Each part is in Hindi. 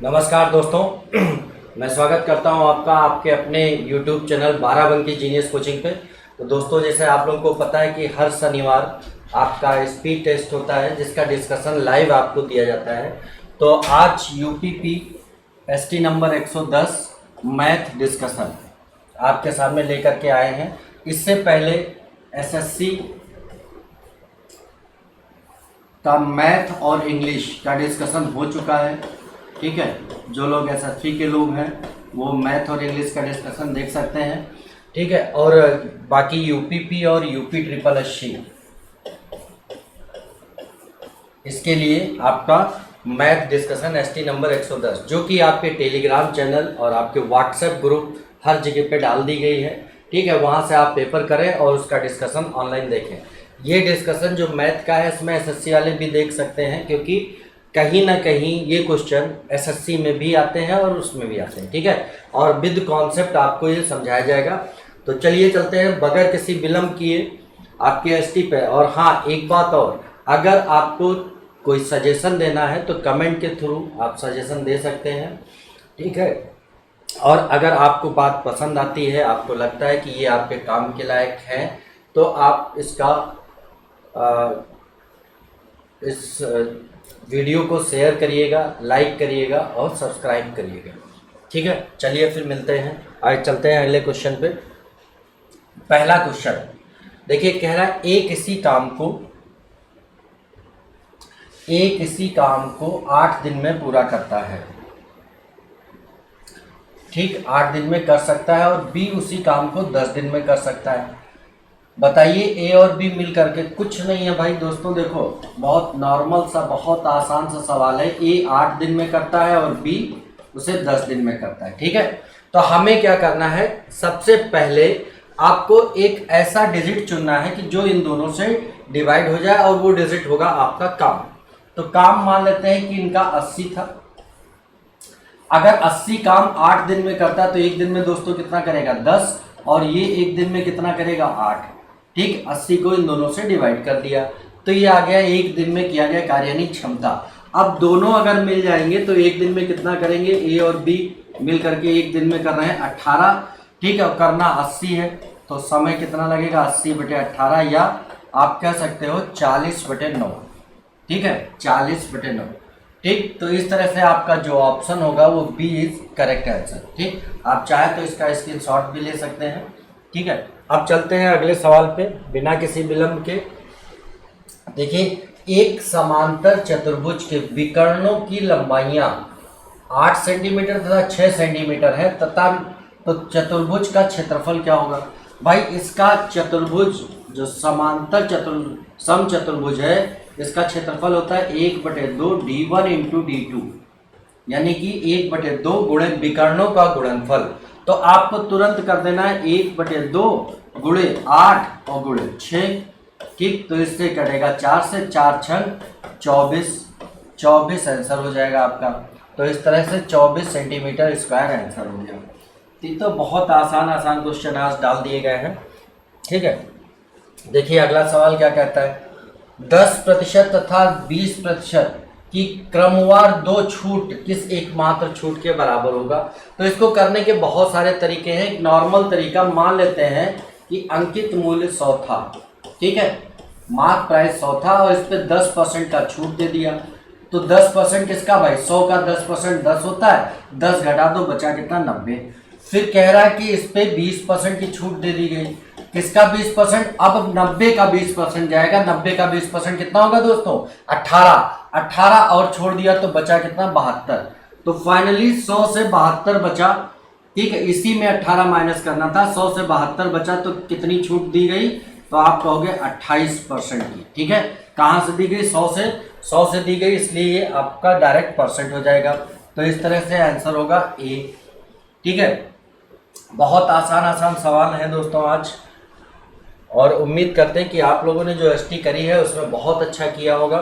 नमस्कार दोस्तों। मैं स्वागत करता हूं आपका आपके अपने YouTube चैनल 12 बंकी जीनियस कोचिंग पे। तो दोस्तों, जैसे आप लोगों को पता है कि हर शनिवार आपका स्पीड टेस्ट होता है जिसका डिस्कशन लाइव आपको दिया जाता है। तो आज UPP ST number 110 math discussion आपके सामने लेकर के आए हैं। इससे पहले एसएससी का मैथ और इंग्लिश का डिस्कशन हो चुका है। ठीक है, जो लोग एसएससी के लोग हैं वो मैथ और इंग्लिश का डिस्कशन देख सकते हैं। ठीक है, और बाकी यूपीपी और यूपी ट्रिपल एससी इसके लिए आपका मैथ डिस्कशन एसटी नंबर 110 जो कि आपके टेलीग्राम चैनल और आपके व्हाट्सएप ग्रुप हर जगह पे डाल दी गई है। ठीक है, वहाँ से आप पेपर करें और उसका डिस्कशन ऑनलाइन देखें। ये डिस्कशन जो मैथ का है इसमें एसएससी वाले भी देख सकते हैं, क्योंकि कहीं ना कहीं ये क्वेश्चन एसएससी में भी आते हैं और उसमें भी आते हैं। ठीक है, और विद कॉन्सेप्ट आपको ये समझाया जाएगा। तो चलिए चलते हैं बगैर किसी विलम्ब किए आपके एसटी पे। और हाँ, एक बात और, अगर आपको कोई सजेशन देना है तो कमेंट के थ्रू आप सजेशन दे सकते हैं। ठीक है, और अगर आपको बात पसंद आती है, आपको लगता है कि ये आपके काम के लायक है, तो आप इस वीडियो को शेयर करिएगा, लाइक करिएगा और सब्सक्राइब करिएगा। ठीक है, चलिए फिर मिलते हैं। आज चलते हैं अगले क्वेश्चन पे। पहला क्वेश्चन देखिए, कह रहा है ए किसी काम को 8 दिन में पूरा करता है। ठीक, 8 दिन में कर सकता है, और बी उसी काम को 10 दिन में कर सकता है। बताइए, ए और बी मिल करके कुछ नहीं है भाई दोस्तों। देखो, बहुत नॉर्मल सा, बहुत आसान सा सवाल है। ए 8 दिन में करता है और बी उसे 10 दिन में करता है। ठीक है, तो हमें क्या करना है, सबसे पहले आपको एक ऐसा डिजिट चुनना है कि जो इन दोनों से डिवाइड हो जाए, और वो डिजिट होगा आपका काम। तो काम मान लेते हैं कि इनका 80 था। अगर 80 काम 8 दिन में करता है तो एक दिन में दोस्तों कितना करेगा, 10, और ये एक दिन में कितना करेगा, 8। ठीक, 80 को इन दोनों से डिवाइड कर दिया तो ये आ गया एक दिन में किया गया कार्य, यानी क्षमता। अब दोनों अगर मिल जाएंगे तो एक दिन में कितना करेंगे, ए और बी मिल करके एक दिन में कर रहे हैं 18। ठीक है, और करना 80 है तो समय कितना लगेगा, 80/18, या आप कह सकते हो 40/9। ठीक है, 40/9। ठीक, तो इस तरह से आपका जो ऑप्शन होगा वो बी इज करेक्ट आंसर। ठीक, आप चाहे तो इसका स्क्रीनशॉट भी ले सकते हैं। ठीक है, अब चलते हैं अगले सवाल पे बिना किसी विलंब के। देखिए, एक समांतर चतुर्भुज के विकर्णों की लंबाइयां 8 सेंटीमीटर तथा 6 सेंटीमीटर है तथा तो चतुर्भुज का क्षेत्रफल क्या होगा। भाई, इसका चतुर्भुज जो समांतर समचतुर्भुज है, इसका क्षेत्रफल होता है 1/2 d1 × d2, यानी कि 1/2 गुणे विकर्णों का गुणनफल। तो आपको तुरंत कर देना है 1/2 गुणे 8 और गुणे 6। ठीक, तो इससे कटेगा 4 से, 4 छंग 24 आंसर हो जाएगा आपका। तो इस तरह से 24 सेंटीमीटर स्क्वायर आंसर हो गया। तो बहुत आसान क्वेश्चन आज डाल दिए गए हैं। ठीक है, देखिए अगला सवाल क्या कहता है, 10% तथा 20% की क्रमवार दो छूट किस एकमात्र छूट के बराबर होगा। तो इसको करने के बहुत सारे तरीके हैं। एक नॉर्मल तरीका मान लेते हैं कि अंकित मूल्य 100 था। ठीक है, मार्क प्राइस 100 था और इस पर 10% का छूट दे दिया। तो 10% किसका भाई, 100 का 10% 10 होता है, 10 घटा दो बचा कितना, 90। फिर कह रहा है कि इस पे 20% की छूट दे दी गई। किसका 20%, अब 90 का 20% जाएगा। 90 का 20% कितना होगा दोस्तों, 18 और छोड़ दिया तो बचा कितना, 72। तो फाइनली 100 से 72 बचा। ठीक है, इसी में 18 माइनस करना था। 100 से 72 बचा तो कितनी छूट दी गई, तो आप कहोगे 28% की। ठीक है, कहाँ से दी गई, 100 से दी गई, इसलिए ये आपका डायरेक्ट परसेंट हो जाएगा। तो इस तरह से आंसर होगा ए। ठीक है, बहुत आसान सवाल है दोस्तों आज, और उम्मीद करते हैं कि आप लोगों ने जो एसटी करी है उसमें बहुत अच्छा किया होगा।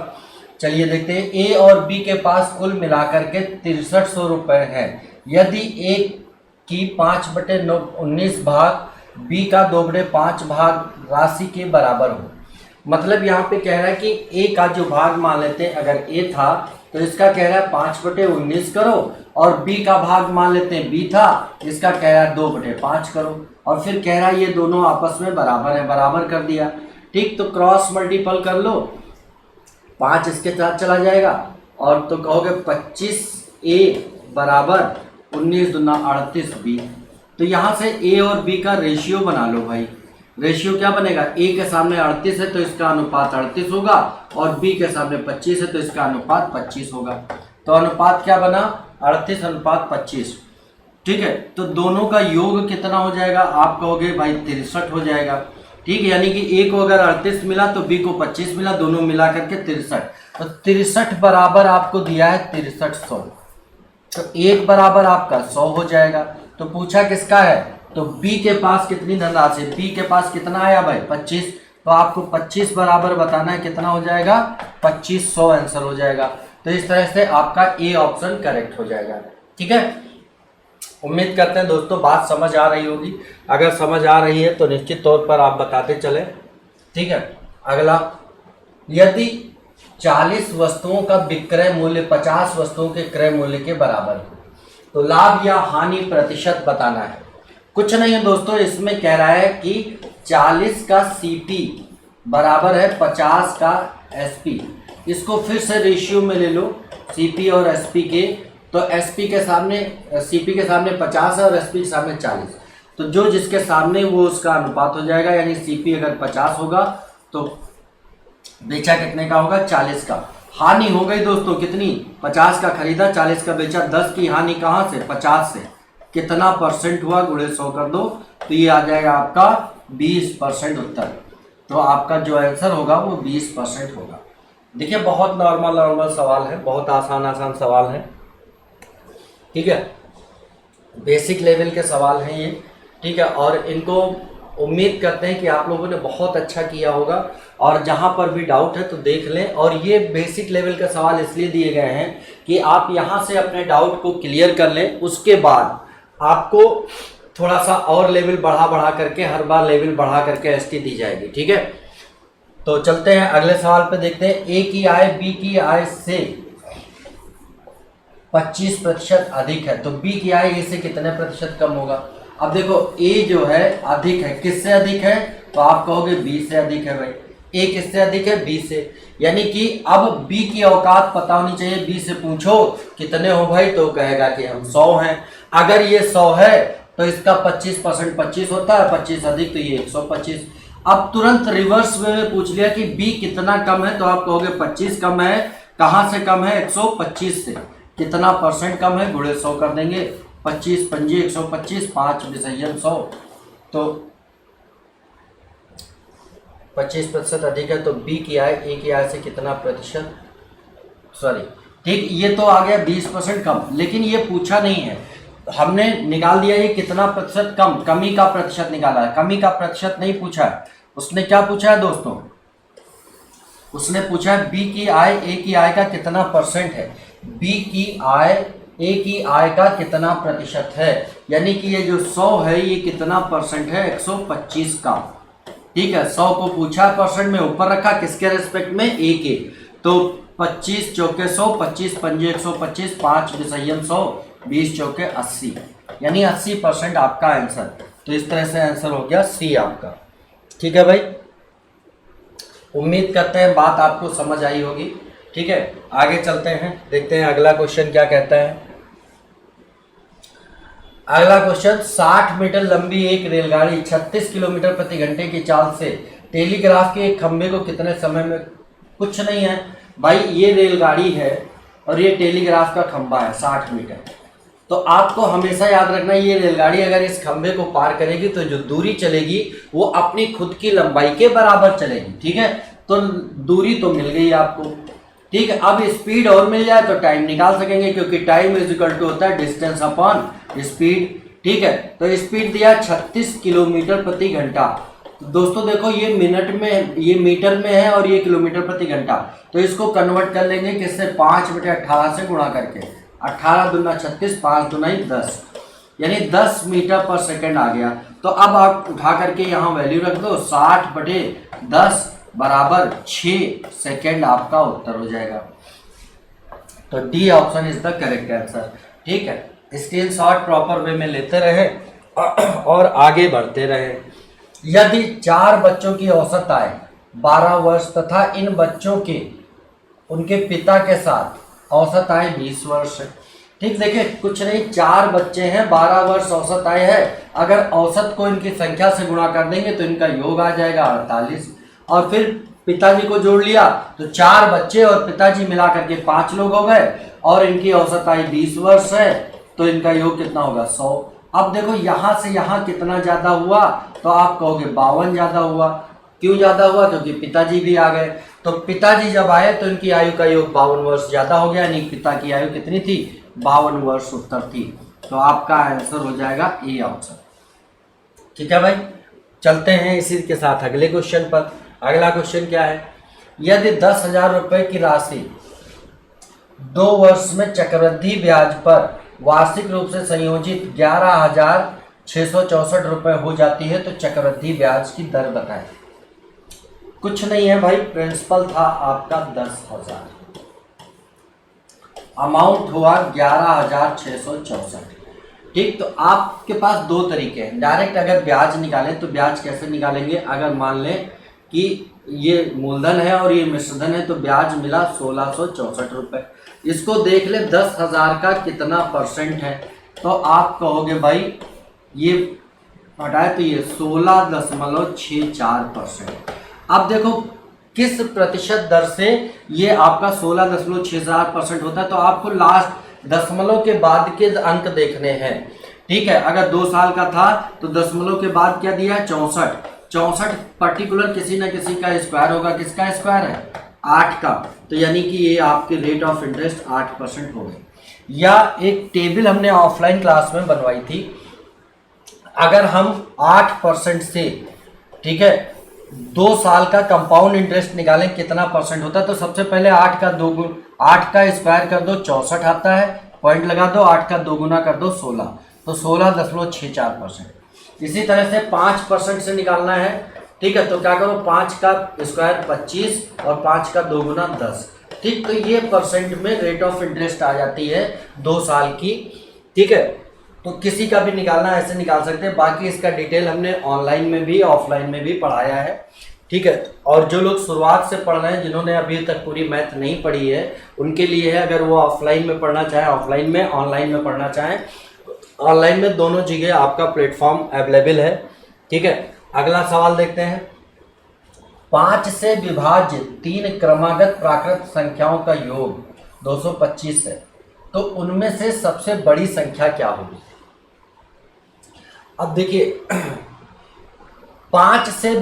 चलिए देखते हैं, ए और बी के पास कुल मिलाकर के 6300 रुपये हैं। यदि ए की 5/19 भाग, बी का 2/5 भाग राशि के बराबर हो। मतलब यहाँ पे कह रहा है कि ए का जो भाग मान लेते हैं, अगर ए था तो इसका कह रहा है 5/19 करो और बी का भाग मान लेते हैं बी था, इसका कह रहा है 2/5 करो, और फिर कह रहा है ये दोनों आपस में बराबर है, बराबर कर दिया। ठीक, तो क्रॉस मल्टीपल कर लो, 5 इसके साथ चला जाएगा, और तो कहोगे 25A बराबर 19 दूना 38 बी। तो यहाँ से ए और बी का रेशियो बना लो भाई। रेशियो क्या बनेगा, ए के सामने 38 है तो इसका अनुपात 38 होगा, और बी के सामने 25 है तो इसका अनुपात 25 होगा। तो अनुपात क्या बना, 38:25। ठीक है, तो दोनों का योग कितना हो जाएगा, आप कहोगे भाई 63 हो जाएगा। ठीक है, यानी कि ए को अगर 38 मिला तो बी को 25 मिला, दोनों मिला करके 63। तो 63 बराबर आपको दिया है 6300, तो एक बराबर आपका 100 हो जाएगा। तो पूछा किसका है, तो बी के पास कितनी धनराशि, बी के पास कितना आया भाई 25, तो आपको 25 बराबर बताना है, कितना हो जाएगा 2500 आंसर हो जाएगा। तो इस तरह से आपका ए ऑप्शन करेक्ट हो जाएगा। ठीक है, उम्मीद करते हैं दोस्तों बात समझ आ रही होगी। अगर समझ आ रही है तो निश्चित तौर पर आप बताते चले। ठीक है, अगला, यदि 40 वस्तुओं का विक्रय मूल्य 50 वस्तुओं के क्रय मूल्य के बराबर है तो लाभ या हानि प्रतिशत बताना है। कुछ नहीं है दोस्तों, इसमें कह रहा है कि 40 का सीपी बराबर है 50 का एसपी। इसको फिर से रेशियो में ले लो, सीपी और एसपी के। तो एसपी के सामने, सीपी के सामने 50 है और एसपी के सामने 40, तो जो जिसके सामने वो उसका अनुपात हो जाएगा। यानी सीपी अगर 50 होगा तो बेचा कितने का होगा, 40 का। हानि हो गई दोस्तों कितनी, 50 का खरीदा 40 का बेचा, 10 की हानि कहाँ से, 50 से। कितना परसेंट हुआ, गुणे 100 कर दो, तो ये आ जाएगा आपका 20% उत्तर। तो आपका जो आंसर होगा वो 20% होगा। देखिए बहुत नॉर्मल सवाल है, बहुत आसान सवाल है। ठीक है, बेसिक लेवल के सवाल हैं ये। ठीक है, और इनको उम्मीद करते हैं कि आप लोगों ने बहुत अच्छा किया होगा, और जहाँ पर भी डाउट है तो देख लें। और ये बेसिक लेवल के सवाल इसलिए दिए गए हैं कि आप यहाँ से अपने डाउट को क्लियर कर लें, उसके बाद आपको थोड़ा सा और लेवल बढ़ा करके, हर बार लेवल बढ़ा करके एसटी दी जाएगी। ठीक है, तो चलते हैं अगले सवाल पे, देखते हैं। ए की आय बी की आय से 25% अधिक है तो बी की आय ए से कितने प्रतिशत कम होगा। अब देखो ए जो है अधिक है, किससे अधिक है, तो आप कहोगे बी से अधिक है भाई। ए किससे अधिक है, बी से। यानी कि अब बी की औकात पता होनी चाहिए। बी से पूछो कितने हो भाई, तो कहेगा कि हम 100 हैं। अगर ये 100 है तो इसका 25% 25 होता है, 25 अधिक तो ये 125। अब तुरंत रिवर्स में पूछ लिया कि बी कितना कम है, तो आप कहोगे 25 कम है। कहाँ से कम है, 125 से। कितना परसेंट कम है, गुणे 100 कर देंगे। 25 पंजे 125, 5 विसर्जन 100, तो 25% अधिक है तो बी की आय ए की आय से कितना प्रतिशत, सॉरी ठीक, ये तो आ गया 20% कम। लेकिन ये पूछा नहीं है, हमने निकाल दिया ये कितना प्रतिशत कम, कमी का प्रतिशत निकाला है, कमी का प्रतिशत नहीं पूछा है। उसने क्या पूछा है दोस्तों, उसने पूछा है बी की आय ए की आय का कितना परसेंट है, बी की आय ए की आय का कितना प्रतिशत है। यानी कि ये जो 100 है ये कितना परसेंट है, 125 का। ठीक है, 100 को पूछा परसेंट में, ऊपर रखा किसके रेस्पेक्ट में, ए के। तो 25 चौके 100, 25 पंजे 125, 5 विसर्जन 100, 20 चौके 80, यानी 80% आपका आंसर। तो इस तरह से आंसर हो गया सी आपका। ठीक है भाई, उम्मीद करते हैं बात आपको समझ आई होगी। ठीक है, आगे चलते हैं, देखते हैं अगला क्वेश्चन क्या कहता है। अगला क्वेश्चन, 60 मीटर लंबी एक रेलगाड़ी 36 किलोमीटर प्रति घंटे की चाल से टेलीग्राफ के एक खंभे को कितने समय में, कुछ नहीं है भाई, ये रेलगाड़ी है और ये टेलीग्राफ का खंभा है 60 मीटर। तो आपको हमेशा याद रखना, ये रेलगाड़ी अगर इस खंभे को पार करेगी तो जो दूरी चलेगी वो अपनी खुद की लंबाई के बराबर चलेगी। ठीक है, तो दूरी तो मिल गई आपको। ठीक है, अब स्पीड और मिल जाए तो टाइम निकाल सकेंगे, क्योंकि टाइम इज इक्वल टू होता है डिस्टेंस अपॉन स्पीड। ठीक है, तो स्पीड दिया 36 किलोमीटर प्रति घंटा। तो दोस्तों देखो ये मिनट में, ये मीटर में है और ये किलोमीटर प्रति घंटा, तो इसको कन्वर्ट कर लेंगे किससे, 5/18 से गुणा करके। 18 दूना 36, 5 दूना 10, यानी 10 मीटर पर सेकेंड आ गया। तो अब आप उठा करके यहाँ वैल्यू रख दो, 60/10 बराबर 6 सेकेंड आपका उत्तर हो जाएगा। तो D option is the correct answer. ठीक है, स्क्रीनशॉट प्रॉपर वे में लेते रहे और आगे बढ़ते रहे। यदि 4 बच्चों की औसत आय 12 वर्ष तथा इन बच्चों के उनके पिता के साथ औसत आय 20 वर्ष है। ठीक, देखिए कुछ नहीं, 4 बच्चे हैं, 12 वर्ष औसत आय है। अगर औसत को इनकी संख्या से गुणा कर देंगे तो इनका योग आ जाएगा 48, और फिर पिताजी को जोड़ लिया तो 4 बच्चे और पिताजी मिलाकर के 5 लोग हो गए, और इनकी औसत आयु 20 वर्ष है, तो इनका योग कितना होगा 100। अब देखो यहाँ से यहाँ कितना ज़्यादा हुआ, तो आप कहोगे 52 ज़्यादा हुआ। क्यों ज़्यादा हुआ? क्योंकि पिताजी भी आ गए। तो पिताजी जब आए तो इनकी आयु का योग 52 वर्ष ज़्यादा हो गया, यानी पिता की आयु कितनी थी? 52 वर्ष उत्तर थी। तो आपका आंसर हो जाएगा ए ऑप्शन। ठीक है भाई, चलते हैं इसी के साथ अगले क्वेश्चन पर। अगला क्वेश्चन क्या है? यदि 10,000 रुपये की राशि 2 वर्ष में चक्रवृद्धि ब्याज पर वार्षिक रूप से संयोजित 11,664 रुपये हो जाती है तो चक्रवृद्धि ब्याज की दर बताएं। कुछ नहीं है भाई, प्रिंसिपल था आपका 10,000, अमाउंट हुआ 11,664। ठीक, तो आपके पास 2 तरीके हैं। डायरेक्ट अगर ब्याज निकालें तो ब्याज कैसे निकालेंगे? अगर मान लें कि ये मूलधन है और ये मिश्रधन है तो ब्याज मिला 1664 रुपये। इसको देख ले 10,000 का कितना परसेंट है, तो आप कहोगे भाई ये हटाए तो ये 16.64%। अब देखो किस प्रतिशत दर से ये आपका 16.64% होता है, तो आपको लास्ट दशमलव के बाद के अंक देखने हैं। ठीक है, अगर 2 साल का था तो दशमलव के बाद क्या दिया है? 64 पर्टिकुलर किसी ना किसी का स्क्वायर होगा। किसका स्क्वायर है? 8 का। तो यानी कि ये आपकी रेट ऑफ इंटरेस्ट 8% हो गई। या एक टेबल हमने ऑफलाइन क्लास में बनवाई थी, अगर हम 8% से, ठीक है, 2 साल का कंपाउंड इंटरेस्ट निकालें कितना परसेंट होता है, तो सबसे पहले 8 का स्क्वायर कर दो 64 आता है, पॉइंट लगा दो, 8 का 2 गुना कर दो 16, तो 16.64%। इसी तरह से 5% से निकालना है। ठीक है, तो क्या करो, 5 का स्क्वायर 25 और 5 का 2 गुना 10। ठीक, तो ये परसेंट में रेट ऑफ इंटरेस्ट आ जाती है 2 साल की। ठीक है, तो किसी का भी निकालना ऐसे निकाल सकते हैं। बाकी इसका डिटेल हमने ऑनलाइन में भी ऑफलाइन में भी पढ़ाया है। ठीक है, और जो लोग शुरुआत से पढ़ रहे हैं, जिन्होंने अभी तक पूरी मैथ नहीं पढ़ी है, उनके लिए है, अगर वो ऑफलाइन में पढ़ना चाहें ऑफलाइन में, ऑनलाइन में पढ़ना चाहें ऑनलाइन में, दोनों जगह आपका प्लेटफॉर्म अवेलेबल है। ठीक है, अगला सवाल देखते हैं। 5 से विभाज्य 3 क्रमागत प्राकृत संख्याओं का योग 225 है, तो उनमें से सबसे बड़ी संख्या क्या होगी? अब देखिए 5 से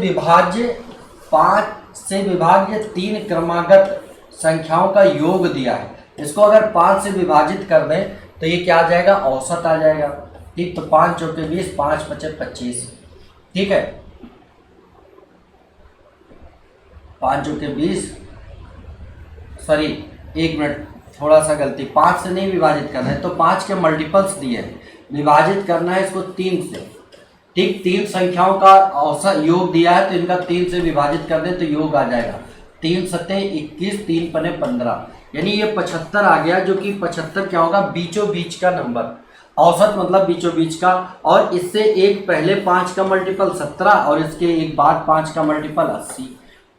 विभाज्य 3 क्रमागत संख्याओं का योग दिया है। इसको अगर 5 से विभाजित कर दें तो ये क्या आ जाएगा? औसत आ जाएगा। ठीक, तो 5 चौके 20, 5 पचे 25। ठीक है, 5 चौके 20, सॉरी 1 मिनट, थोड़ा सा गलती, 5 से नहीं विभाजित करना है, तो 5 के मल्टीपल्स दिए हैं, विभाजित करना है इसको 3 से। ठीक, 3 संख्याओं का औसत योग दिया है, तो इनका 3 से विभाजित कर दें तो योग आ जाएगा 3 सत्ते 21, 3 पने 15, यानी ये 75 आ गया। जो कि 75 क्या होगा? बीचों बीच का नंबर। औसत मतलब बीचों बीच का, और इससे एक पहले 5 का मल्टीपल 17 और इसके एक बाद 5 का मल्टीपल 80।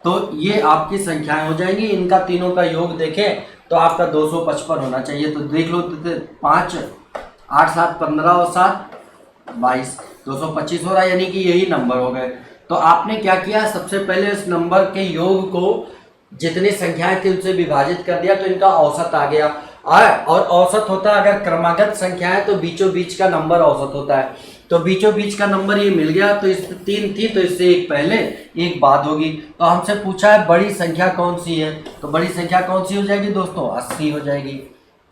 तो ये आपकी संख्याएं हो जाएंगी। इनका तीनों का योग देखें तो आपका 255 होना चाहिए। तो देख लो, 5 8 7 15 और 7 22, 225 हो रहा है, यानी कि यही नंबर हो गए। तो आपने क्या किया? सबसे पहले इस नंबर के योग को जितनी संख्याएं थी उनसे विभाजित कर दिया, तो इनका औसत आ गया। और औसत होता है, अगर क्रमागत संख्याएं तो बीचों बीच का नंबर औसत होता है। तो बीचों बीच का नंबर ये मिल गया। तो इस 3 थी तो इससे एक पहले एक बाद होगी। तो हमसे पूछा है बड़ी संख्या कौन सी है, तो बड़ी संख्या कौन सी हो जाएगी दोस्तों? 80 हो जाएगी।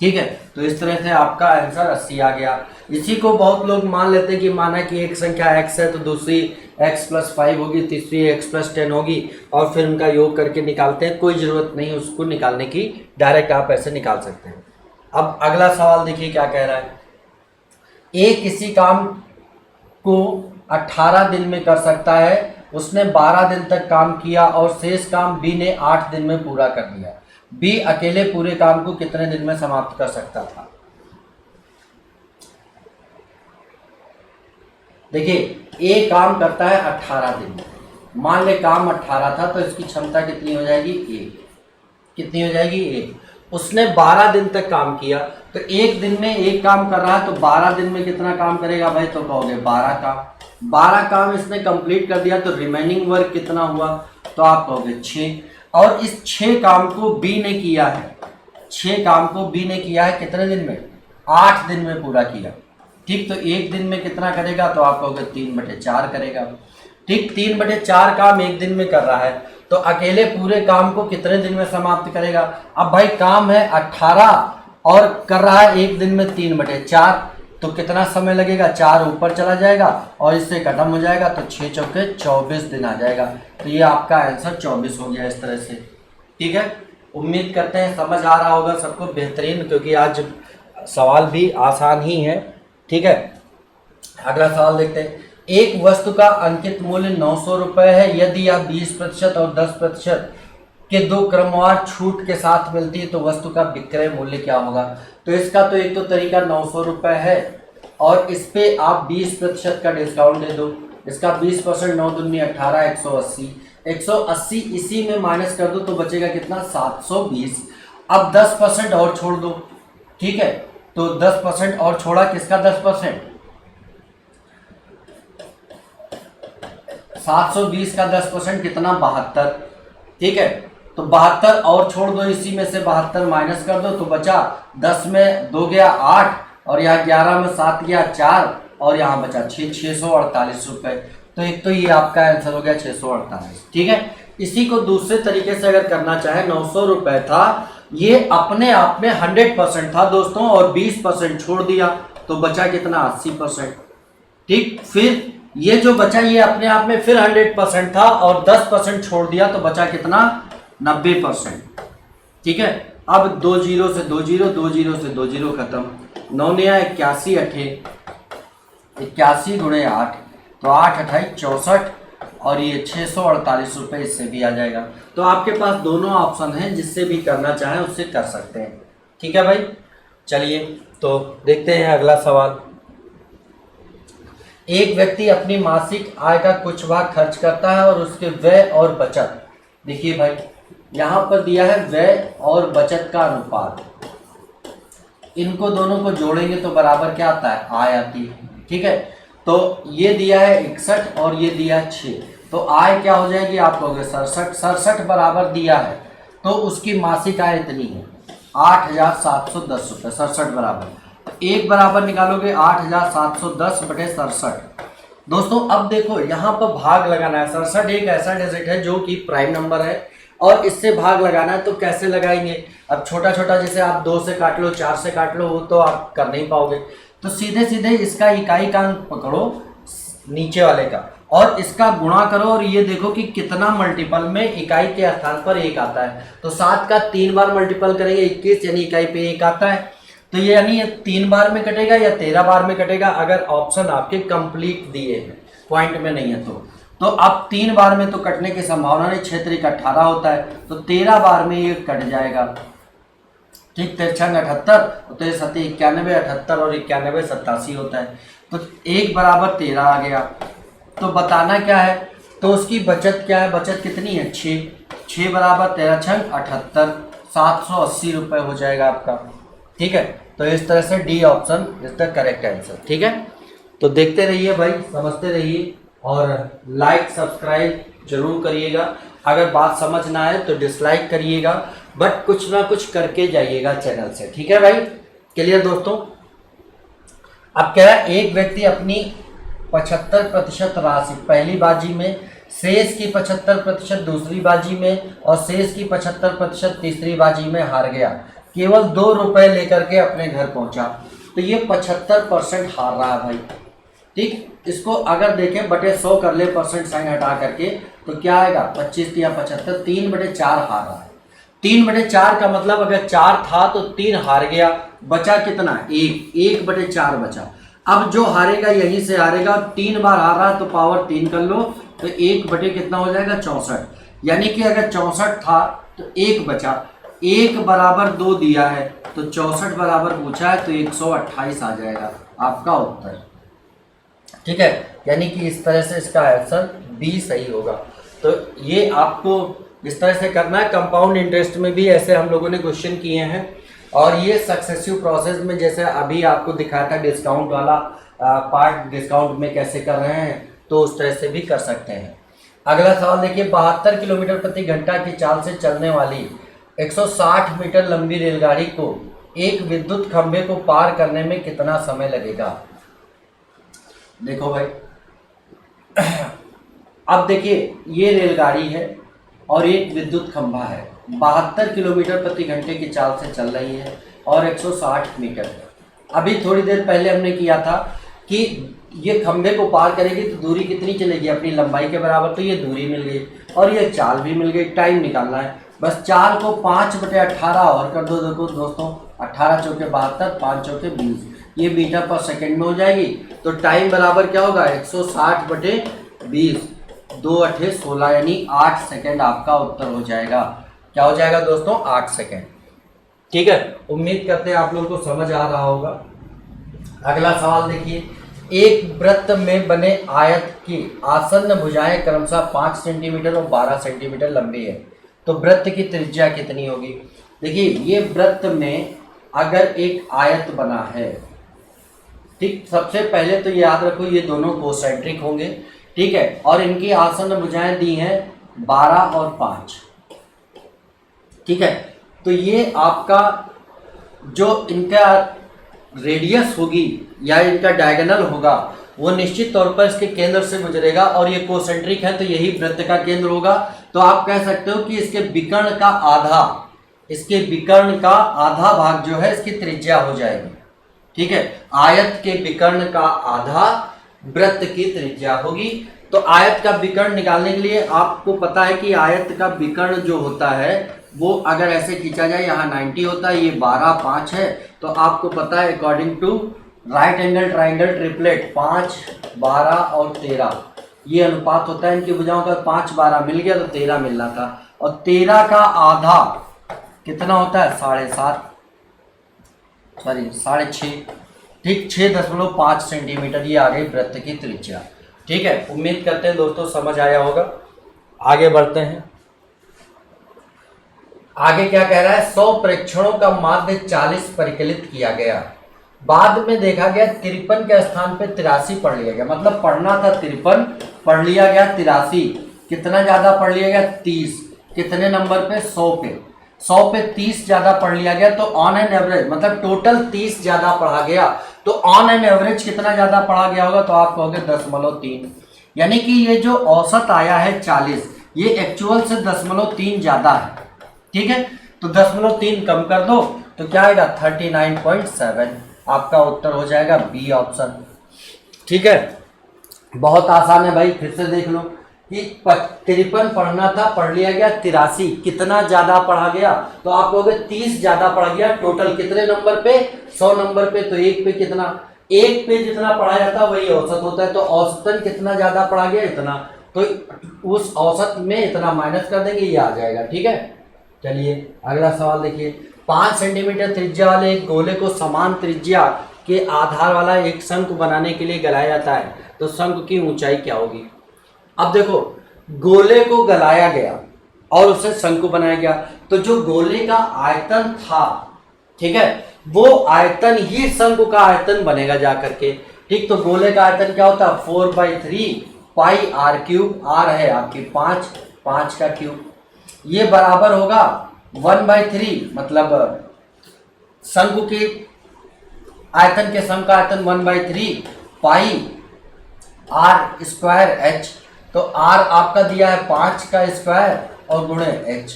ठीक है, तो इस तरह से आपका आंसर 80 आ गया। इसी को बहुत लोग मान लेते हैं कि माना कि एक संख्या x है तो दूसरी x + 5 होगी, तीसरी x + 10 होगी, और फिर उनका योग करके निकालते हैं। कोई ज़रूरत नहीं उसको निकालने की, डायरेक्ट आप ऐसे निकाल सकते हैं। अब अगला सवाल देखिए क्या कह रहा है। ए किसी काम को 18 दिन में कर सकता है, उसने 12 दिन तक काम किया और शेष काम बी ने 8 दिन में पूरा कर दिया। बी अकेले पूरे काम को कितने दिन में समाप्त कर सकता था? देखिए ए काम करता है 18 दिन, मान ले काम 18 था तो इसकी क्षमता कितनी हो जाएगी, एक। कितनी हो जाएगी, एक। उसने 12 दिन तक काम किया, तो एक दिन में एक काम कर रहा है, तो 12 दिन में कितना काम करेगा भाई, तो कहोगे 12 काम। 12 काम इसने कंप्लीट कर दिया, तो रिमेनिंग वर्क कितना हुआ, तो आप कहोगे 6। और इस 6 काम को बी ने किया है, 6 काम को बी ने किया है कितने दिन में, 8 दिन में पूरा किया। ठीक, तो एक दिन में कितना करेगा, तो आप कहोगे 3/4 करेगा। ठीक, 3/4 काम एक दिन में कर रहा है, तो अकेले पूरे काम को कितने दिन में समाप्त करेगा। अब भाई काम है 18 और कर रहा है एक दिन में 3/4, तो कितना समय लगेगा, 4 ऊपर चला जाएगा और इससे खत्म हो जाएगा, तो 6 चौके 24 दिन आ जाएगा। तो ये आपका आंसर 24 हो गया इस तरह से। ठीक है, उम्मीद करते हैं समझ आ रहा होगा सबको बेहतरीन, क्योंकि आज सवाल भी आसान ही है। ठीक है, अगला सवाल देखते हैं। एक वस्तु का अंकित मूल्य 900 रुपये है, यदि यह 20% और 10% के दो क्रमवार छूट के साथ मिलती है तो वस्तु का विक्रय मूल्य क्या होगा। तो इसका तो एक तो तरीका 900 रुपये है और इस पे आप 20% का डिस्काउंट दे दो। इसका 20% 9 दूनी 18, 180, 180 इसी में माइनस कर दो तो बचेगा कितना, 720। अब 10% और छोड़ दो। ठीक है, तो 10% और छोड़ा, किसका 10%, 720 का 10% कितना, 72। ठीक है, तो 72 और छोड़ दो, इसी में से 72 माइनस कर दो तो बचा 10 में 2 गया 8 और यहाँ 11 में 7 गया 4 और यहाँ बचा 648 रुपये। तो एक तो ये आपका आंसर हो गया 648। ठीक है, इसी को दूसरे तरीके से अगर करना चाहे, 900 रुपये था, ये अपने आप में 100% था दोस्तों और 20% छोड़ दिया तो बचा कितना, 80%। ठीक, फिर ये जो बचा ये अपने आप में फिर 100% था और 10% छोड़ दिया तो बचा कितना, 90%। ठीक है, अब 2 जीरो से 2 जीरो, 2 जीरो से 2 जीरो खत्म, 9 नया 81 अठे 81 गुणे 8, तो 8 अठाई 64 और ये 648 रुपये इससे भी आ जाएगा। तो आपके पास दोनों ऑप्शन हैं, जिससे भी करना चाहें उससे कर सकते हैं। ठीक है भाई, चलिए तो देखते हैं अगला सवाल। एक व्यक्ति अपनी मासिक आय का कुछ भाग खर्च करता है और उसके व्यय और बचत, देखिए भाई यहाँ पर दिया है व्यय और बचत का अनुपात, इनको दोनों को जोड़ेंगे तो बराबर क्या आता है, आय आती है। ठीक है, तो ये दिया है 61 और ये दिया है 6, तो आय क्या हो जाएगी, आप कहोगे 67 बराबर दिया है तो उसकी मासिक आय इतनी है 8,710 रुपये, 67 बराबर, एक बराबर निकालोगे 8,710 बटे 67। दोस्तों अब देखो यहाँ पर भाग लगाना है, 67 एक ऐसा डिजिट है जो कि प्राइम नंबर है और इससे भाग लगाना है, तो कैसे लगाएंगे। अब छोटा छोटा जैसे आप 2 से काट लो, 4 से काट लो, वो तो आप कर नहीं पाओगे, तो सीधे सीधे इसका इकाई का अंक पकड़ो नीचे वाले का और इसका गुणा करो और ये देखो कि कितना मल्टीपल में इकाई के स्थान पर 1 आता है। तो 7 का 3 बार मल्टीपल करेंगे 21, यानी इकाई पे 1 आता है, तो ये यानी 3 बार में कटेगा या 13 बार में कटेगा, अगर ऑप्शन आपके कंप्लीट दिए हैं, पॉइंट में नहीं है तो अब 3 बार में तो कटने की संभावना नहीं, 6 3 18 होता है, तो 13 बार में ये कट जाएगा। ठीक, 3 6 78, तो 7 91, 78 और 91 87 होता है, तो 1 बराबर 13 आ गया। तो बताना क्या है, तो उसकी बचत क्या है, बचत कितनी है 6 बराबर 13 छंग 78, 780 रुपये हो जाएगा आपका। ठीक है, तो इस तरह से D option is the correct answer. ठीक है, तो देखते रहिए भाई, समझते रहिए और लाइक सब्सक्राइब जरूर करिएगा। अगर बात समझ ना आए तो डिसलाइक करिएगा, बट कुछ ना कुछ करके जाइएगा चैनल से। ठीक है भाई, क्लियर दोस्तों। अब क्या है, एक व्यक्ति अपनी 75% राशि पहली बाजी में, शेष की 75% दूसरी बाजी में और शेष की 75% तीसरी बाजी में हार गया, केवल 2 रुपए लेकर के अपने घर पहुंचा, तो ये 75% हार रहा है भाई। ठीक, इसको अगर देखें बटे 100 कर ले परसेंट साइन हटा करके, तो क्या आएगा 25 या 75, 3/4 हार रहा है। 3/4 का मतलब अगर 4 था तो 3 हार गया, बचा कितना, 1/4 बचा। अब जो हारेगा यहीं से हारेगा, 3 बार हार रहा है तो पावर 3 कर लो, तो 1 बटे कितना हो जाएगा 64, यानी कि अगर 64 था तो 1 बचा, 1 बराबर 2 दिया है तो 64 बराबर पूछा है, तो 128 आ जाएगा आपका उत्तर। ठीक है, यानी कि इस तरह से इसका आंसर बी सही होगा। तो ये आपको इस तरह से करना है। कंपाउंड इंटरेस्ट में भी ऐसे हम लोगों ने क्वेश्चन किए हैं, और ये सक्सेसिव प्रोसेस में जैसे अभी आपको दिखाया था डिस्काउंट वाला पार्ट, डिस्काउंट में कैसे कर रहे हैं, तो उस तरह से भी कर सकते हैं। अगला सवाल देखिए, 72 किलोमीटर प्रति घंटा की चाल से चलने वाली 160 मीटर लंबी रेलगाड़ी को एक विद्युत खंभे को पार करने में कितना समय लगेगा। देखो भाई, अब देखिए ये रेलगाड़ी है और एक विद्युत खंभा है, 72 किलोमीटर प्रति घंटे की चाल से चल रही है और 160 मीटर। अभी थोड़ी देर पहले हमने किया था कि ये खंभे को पार करेगी तो दूरी कितनी चलेगी, अपनी लंबाई के बराबर, तो ये दूरी मिल गई और ये चाल भी मिल गई। टाइम निकालना है, बस चाल को 5/18 और कर दो। देखो दोस्तों, 18 चौके 72, 5 चौके 20, ये मीटर पर सेकेंड में हो जाएगी। तो टाइम बराबर क्या होगा, 160/20, 2 8 16, यानी 8 सेकेंड आपका उत्तर हो जाएगा। क्या हो जाएगा दोस्तों, 8 सेकेंड। ठीक है, उम्मीद करते हैं आप लोगों को समझ आ रहा होगा। अगला सवाल देखिए, एक वृत्त में बने आयत की आसन्न भुजाएं क्रमशः 5 सेंटीमीटर और 12 सेंटीमीटर लंबी है, तो वृत्त की त्रिज्या कितनी होगी। देखिए, ये वृत्त में अगर एक आयत बना है, ठीक, सबसे पहले तो याद रखो ये दोनों कोसेंट्रिक होंगे, ठीक है, और इनकी आसन्न भुजाएं दी हैं 12 और 5, ठीक है। तो ये आपका जो इनका रेडियस होगी या इनका डायगोनल होगा वो निश्चित तौर पर इसके केंद्र से गुजरेगा, और ये कोसेंट्रिक है तो यही वृत्त का केंद्र होगा। तो आप कह सकते हो कि इसके विकर्ण का आधा, इसके विकर्ण का आधा भाग जो है इसकी त्रिज्या हो जाएगी। ठीक है, आयत के विकर्ण का आधा वृत्त की त्रिज्या होगी। तो आयत का विकर्ण निकालने के लिए आपको पता है कि आयत का विकर्ण जो होता है वो अगर ऐसे खींचा जाए, यहाँ 90 होता है, ये 12 5 है, तो आपको पता है according to right angle triangle triplet 5 12 और 13 ये अनुपात होता है इनकी भुजाओं का। 5 12 मिल गया तो 13 मिलना था, और 13 का आधा कितना होता है, 7.5, सॉरी 6.5, ठीक, 6.5 सेंटीमीटर ये आ गई वृत्त की त्रिज्या। ठीक है, उम्मीद करते हैं दोस्तों समझ आया होगा। आगे बढ़ते हैं। आगे क्या कह रहा है, 100 प्रेक्षणों का माध्य 40 परिकलित किया गया, बाद में देखा गया 53 के स्थान पे 83 पढ़ लिया गया। मतलब पढ़ना था 53, पढ़ लिया गया 83, कितना ज्यादा पढ़ लिया गया, 30, कितने नंबर पे, 100 पे, 100 पे 30 ज्यादा पढ़ लिया गया। तो ऑन एन एवरेज मतलब टोटल 30 ज्यादा पढ़ा गया, तो ऑन एन एवरेज कितना ज्यादा पढ़ा गया होगा, तो आप कहोगे 10.3, यानी कि ये जो औसत आया है 40, ये एक्चुअल से 10.3 ज्यादा है। ठीक है, तो 10.3 कम कर दो तो क्या आएगा, 39.7, आपका उत्तर हो जाएगा बी ऑप्शन। ठीक है, बहुत आसान है भाई, फिर से देख लो कि 53 पढ़ना था, पढ़ लिया गया 83, कितना ज्यादा पढ़ा गया, तो आप कहोगे 30 ज्यादा पढ़ गया। टोटल कितने नंबर पे, 100 नंबर पे, तो एक पे कितना, एक पे जितना पढ़ा जाता है वही औसत होता है, तो औसतन कितना ज्यादा पढ़ा गया, इतना, तो उस औसत में इतना माइनस कर देंगे, ये आ जाएगा। ठीक है, चलिए अगला सवाल देखिए, 5 सेंटीमीटर त्रिज्या वाले एक गोले को समान त्रिज्या के आधार वाला एक शंकु बनाने के लिए गलाया जाता है, तो शंकु की ऊंचाई क्या होगी। अब देखो, गोले को गलाया गया और उसे शंकु बनाया गया, तो जो गोले का आयतन था, ठीक है, वो आयतन ही शंकु का आयतन बनेगा जा करके। ठीक, तो गोले का आयतन क्या होता है, 4/3 पाई r क्यूब, r है आपकी 5 का क्यूब, ये बराबर होगा 1/3, मतलब शंकु के आयतन के सम का आयतन 1/3 पाई r स्क्वायर h, तो r आपका दिया है 5 का स्क्वायर और गुणे h।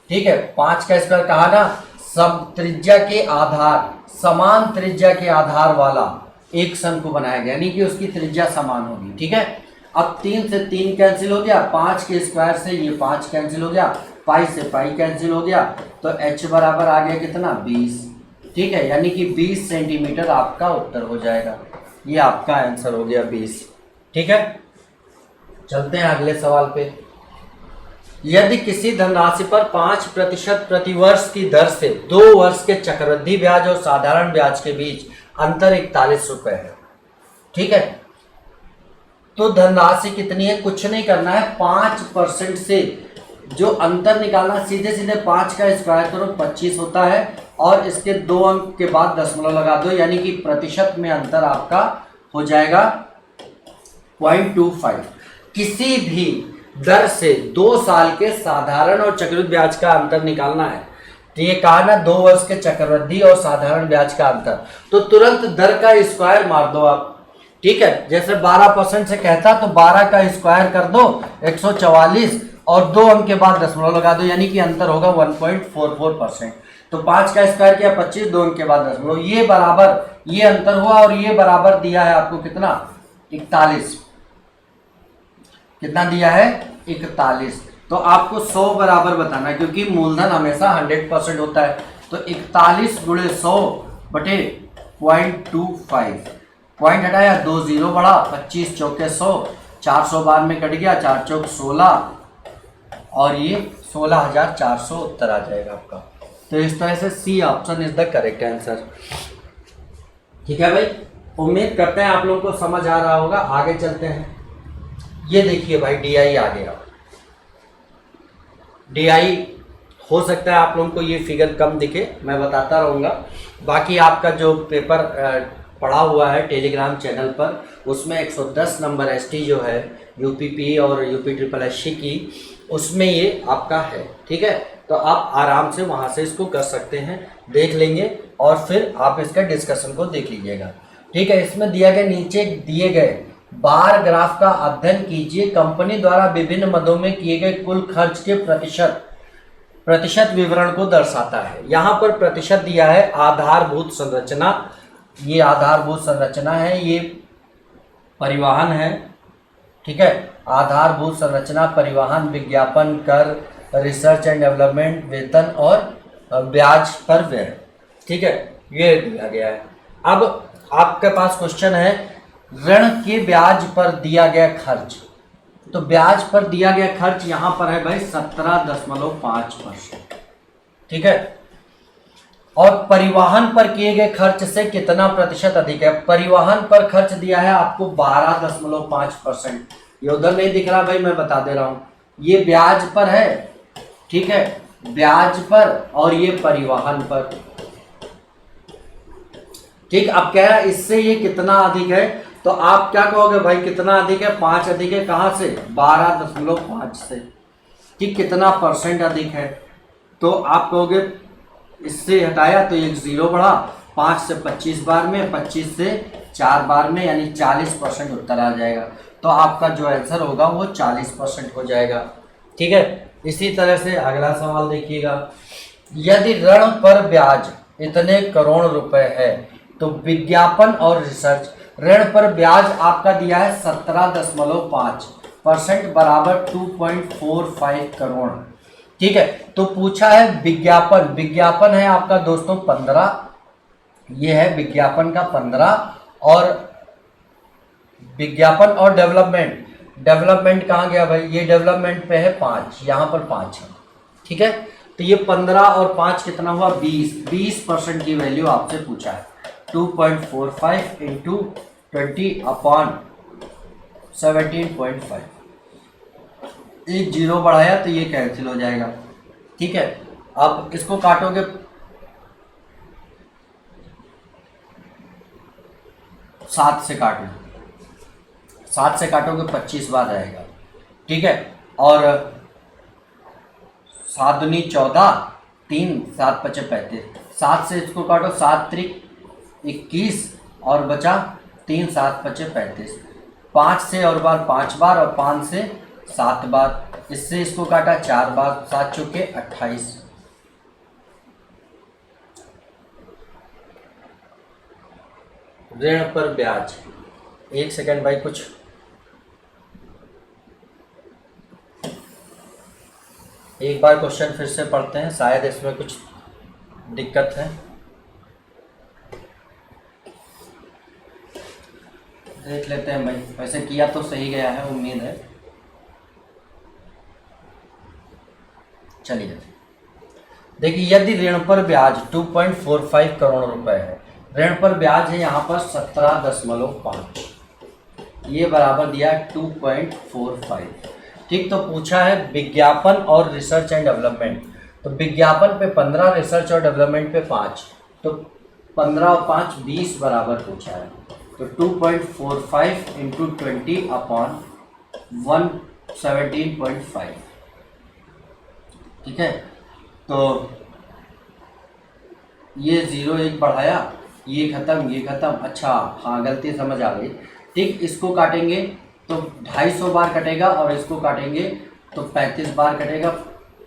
ठीक है, 5 का स्क्वायर कहा ना, सब त्रिज्या के आधार, समान त्रिज्या के आधार वाला एक शंकु बनाया गया, यानी कि उसकी त्रिज्या समान होगी। ठीक है, अब 3 से 3 कैंसिल हो गया, 5 के स्क्वायर से ये 5 कैंसिल हो गया, पाई से पाई कैंसिल हो गया, तो h बराबर आ गया कितना, 20। ठीक है, यानी कि 20 सेंटीमीटर आपका उत्तर हो जाएगा, ये आपका आंसर हो गया 20। ठीक है, चलते हैं अगले सवाल पे। यदि किसी धनराशि पर 5% प्रतिवर्ष की दर से 2 वर्ष के चक्रवृद्धि ब्याज और साधारण ब्याज के बीच अंतर 41 रुपए है। ठीक है, तो धनराशि कितनी है, कुछ नहीं करना है, 5% से जो अंतर निकालना, सीधे सीधे 5 का स्क्वायर करो 25 होता है, और इसके 2 अंक के बाद दशमलव लगा दो, यानी कि प्रतिशत में अंतर आपका हो जाएगा 0.25। किसी भी दर से 2 साल के साधारण और चक्रवृद्धि ब्याज का अंतर निकालना है, तो ये कहा ना 2 वर्ष के चक्रवृद्धि और साधारण ब्याज का अंतर, तो तुरंत दर का स्क्वायर मार दो आप, ठीक है। जैसे 12% से कहता तो 12 का स्क्वायर कर दो 144 और 2 अंक के बाद दशमलव लगा दो, यानी कि अंतर होगा 1.44%। तो 5 का स्क्वायर किया 25, 2 अंक के बाद दशमलव, ये बराबर, ये अंतर हुआ, और ये बराबर दिया है आपको कितना, 41। कितना दिया है, 41। तो आपको 100 बराबर बताना है, क्योंकि मूलधन हमेशा 100% होता है। तो 41 गुणे 100 बटे 0.25, पॉइंट हटाया 2 जीरो बढ़ा, 25 चौके 100, 400 बार में कट गया, 4 चौक 16, और ये 16,400 उत्तर आ जाएगा आपका। तो इस तरह से C option is the correct answer. ठीक है भाई, उम्मीद करते हैं आप लोगों को समझ आ रहा होगा। आगे चलते हैं। ये देखिए भाई, डीआई आ गया। डीआई हो सकता है आप लोगों को ये फिगर कम दिखे, मैं बताता रहूँगा। बाकी आपका जो पेपर पड़ा हुआ है टेलीग्राम चैनल पर, उसमें 110 नंबर एसटी जो है यूपीपी और यूपी ट्रिपल एससी की, उसमें ये आपका है। ठीक है, तो आप आराम से वहाँ से इसको कर सकते हैं, देख लेंगे और फिर आप इसका डिस्कशन को देख लीजिएगा। ठीक है, इसमें दिया गया, नीचे दिए गए बार ग्राफ का अध्ययन कीजिए। कंपनी द्वारा विभिन्न मदों में किए गए कुल खर्च के प्रतिशत विवरण को दर्शाता है। यहाँ पर प्रतिशत दिया है आधारभूत संरचना, ये आधारभूत संरचना है, ये परिवहन है। ठीक है, आधारभूत संरचना, परिवहन, विज्ञापन, कर, रिसर्च एंड डेवलपमेंट, वेतन और ब्याज पर व्यय। ठीक है, ये दिया गया है। अब आपके पास क्वेश्चन है, ऋण के ब्याज पर दिया गया खर्च। तो ब्याज पर दिया गया खर्च यहाँ पर है भाई 17.5%। ठीक है, और परिवहन पर किए गए खर्च से कितना प्रतिशत अधिक है? परिवहन पर खर्च दिया है आपको 12.5%। ये उधर नहीं दिख रहा भाई, मैं बता दे रहा हूं, ये ब्याज पर है। ठीक है, ब्याज पर, और ये परिवहन पर। ठीक, अब कह रहा है इससे ये कितना अधिक है, तो आप क्या कहोगे भाई, कितना अधिक है? 5 अधिक है, कहां से? 12.5 से। ठीक, कितना परसेंट अधिक है? तो आप कहोगे इससे हटाया तो एक जीरो बढ़ा, 5 से 25 बार में, 25 से 4 बार में, यानी 40% उत्तर आ जाएगा। तो आपका जो आंसर होगा वो 40% हो जाएगा। ठीक है, इसी तरह से अगला सवाल देखिएगा। यदि ऋण पर ब्याज इतने करोड़ रुपए है, तो विज्ञापन और रिसर्च, ऋण पर ब्याज आपका दिया है 17.5% बराबर 2.45 करोड़। ठीक है, तो पूछा है विज्ञापन, विज्ञापन है आपका दोस्तों 15, ये है विज्ञापन का 15, और विज्ञापन और डेवलपमेंट, डेवलपमेंट कहाँ गया भाई? ये डेवलपमेंट पे है 5, यहाँ पर 5 है। ठीक है, तो ये 15 और 5 कितना हुआ? 20% की वैल्यू आपसे पूछा है। 2.45 इंटू 20/17.5, एक जीरो बढ़ाया तो ये कैंसिल हो जाएगा। ठीक है, अब इसको काटोगे, सात से काटो, 7 से काटोगे 25 बार आएगा। ठीक है, और 7 दूनी 14, 3 7 5 35, 7 से इसको काटो, 7 त्रिक 21, और बचा 3 7 5 35, 5 से और बार 5 बार, और 5 से 7 बार, इससे इसको काटा 4 बार, 7 चौके 28। ऋण पर ब्याज, एक सेकंड भाई, कुछ एक बार क्वेश्चन फिर से पढ़ते हैं, शायद इसमें कुछ दिक्कत है। देख लेते हैं भाई, वैसे किया तो सही गया है, उम्मीद है। चलिए देखिए, यदि ऋण पर ब्याज 2.45 करोड़ रुपए है, ऋण पर ब्याज है यहाँ पर 17.5, ये बराबर दिया है 2.45। ठीक, तो पूछा है विज्ञापन और रिसर्च एंड डेवलपमेंट। तो विज्ञापन पे 15, रिसर्च और डेवलपमेंट पे 5, तो 15 और 5 20 बराबर पूछा है। तो 2.45 इंटू 20 अपॉन 117.5। ठीक है, तो ये 0 एक बढ़ाया, ये ख़त्म ये ख़त्म। अच्छा हाँ, गलती समझ आ गई। ठीक, इसको काटेंगे तो 250 बार कटेगा और इसको काटेंगे तो 35 बार कटेगा।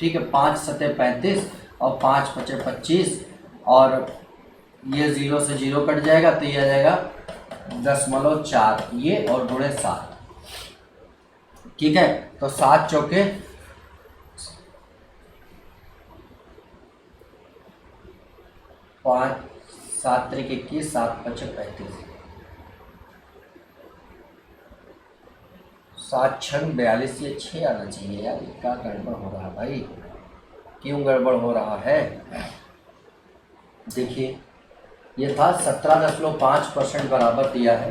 ठीक है, 5 सतह 35 और 5 पचे 25, और ये 0 से 0 कट जाएगा तो ये आ जाएगा 0.4 ये और गुणे 7। ठीक है, तो 7 चौके 5, 7 त्रिक 21, 7 पचे 35, 7 छंग 42, ये 6 आना चाहिए यार। ये क्या गड़बड़ हो रहा है भाई, क्यों गड़बड़ हो रहा है? देखिए ये था 17.5% बराबर दिया है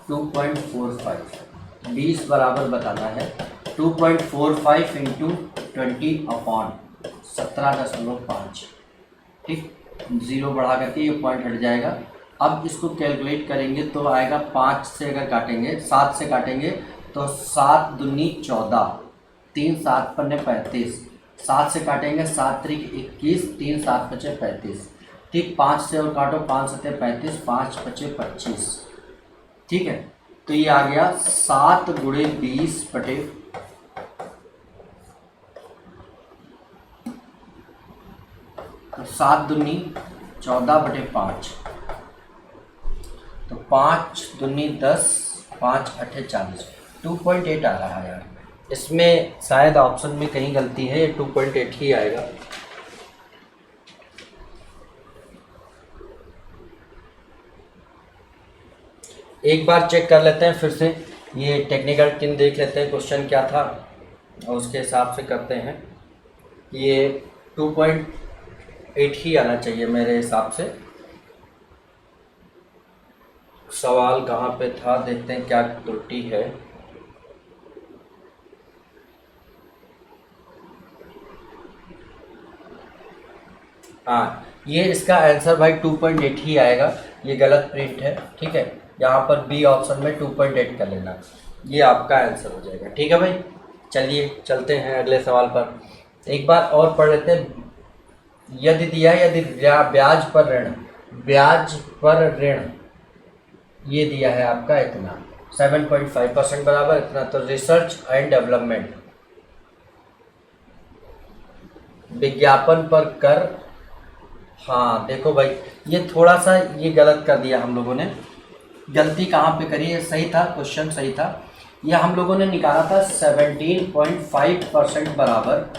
2.45, 20 बराबर बताना है। 2.45 इंटू 20 अपॉन 17.5। ठीक, 0 बढ़ा करके ये पॉइंट हट जाएगा। अब इसको कैलकुलेट करेंगे तो आएगा 5 से अगर काटेंगे, 7 से काटेंगे तो 7 दूनी 14, 3 7 पन्ने 35, 7 से काटेंगे 7 त्रिक 21, 3 7 पचे 35। ठीक, 5 से और काटो, 5 सतह 35, 5 पचे 25। ठीक है, तो ये आ गया 7 गुणे 20 बटे 7 दूनी 14 बटे 5, तो 5 दूनी 10, 5 अठे 40, 2.8 आ रहा है यार। इसमें शायद ऑप्शन में कहीं गलती है, ये 2.8 ही आएगा। एक बार चेक कर लेते हैं फिर से, ये टेक्निकल टीम देख लेते हैं क्वेश्चन क्या था और उसके हिसाब से करते हैं। ये 2.8 ही आना चाहिए मेरे हिसाब से। सवाल कहाँ पे था, देखते हैं क्या त्रुटि है। हाँ, ये इसका आंसर भाई 2.8 ही आएगा। ये गलत प्रिंट है। ठीक है, यहाँ पर बी ऑप्शन में 2.8 कर लेना, ये आपका आंसर हो जाएगा। ठीक है भाई, चलिए चलते हैं अगले सवाल पर। एक बार और पढ़ लेते हैं। यदि दिया है, यदि ब्याज पर ऋण, ब्याज पर ऋण ये दिया है आपका इतना 7.5% बराबर इतना, तो रिसर्च एंड डेवलपमेंट, विज्ञापन पर कर। हाँ देखो भाई, ये थोड़ा सा ये गलत कर दिया हम लोगों ने। गलती कहाँ पे करी है? सही था, क्वेश्चन सही था। यह हम लोगों ने निकाला था 17.5% बराबर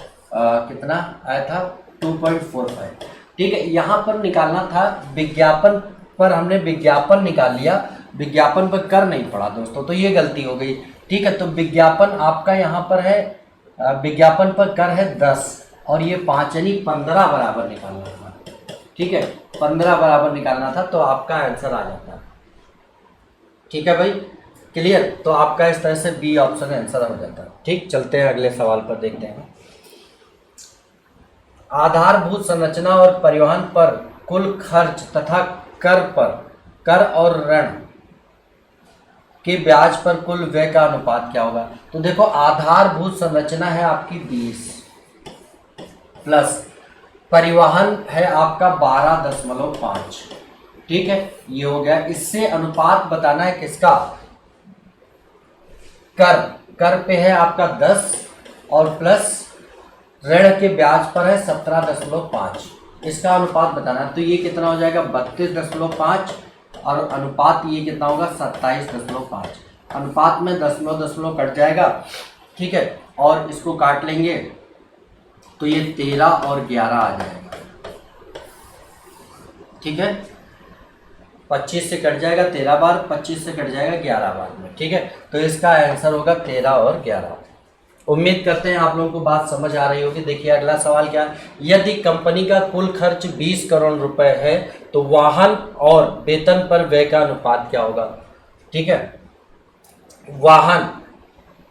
कितना आया था 2.45। ठीक है, यहाँ पर निकालना था विज्ञापन पर, हमने विज्ञापन निकाल लिया, विज्ञापन पर कर नहीं पड़ा दोस्तों, तो ये गलती हो गई। ठीक है, तो विज्ञापन आपका यहाँ पर है, विज्ञापन पर कर है 10 और ये 5 यानी 15 बराबर निकालना था। ठीक है, 15 बराबर निकालना था तो आपका आंसर आ जाता। ठीक है भाई, क्लियर? तो आपका इस तरह से बी ऑप्शन आंसर हो जाता। ठीक, चलते हैं अगले सवाल पर, देखते हैं। आधारभूत संरचना और परिवहन पर कुल खर्च तथा कर पर, कर और ऋण के ब्याज पर कुल व्यय का अनुपात क्या होगा? तो देखो, आधारभूत संरचना है आपकी 20 प्लस परिवहन है आपका 12.5। ठीक है, ये हो गया। इससे अनुपात बताना है किसका? कर, कर पे है आपका 10 और प्लस ऋण के ब्याज पर है 17.5, इसका अनुपात बताना है। तो ये कितना हो जाएगा 32.5 और अनुपात ये कितना होगा 27.5। अनुपात में दशमलव कट जाएगा। ठीक है, और इसको काट लेंगे तो ये 13 और 11 आ जाएगा। ठीक है, 25 से कट जाएगा 13 बार, 25 से कट जाएगा 11 बार में। ठीक है, तो इसका आंसर होगा 13 और 11। उम्मीद करते हैं आप लोगों को बात समझ आ रही होगी। देखिए अगला सवाल क्या है। यदि कंपनी का कुल खर्च 20 करोड़ रुपए है तो वाहन और वेतन पर व्यय का अनुपात क्या होगा? ठीक है, वाहन,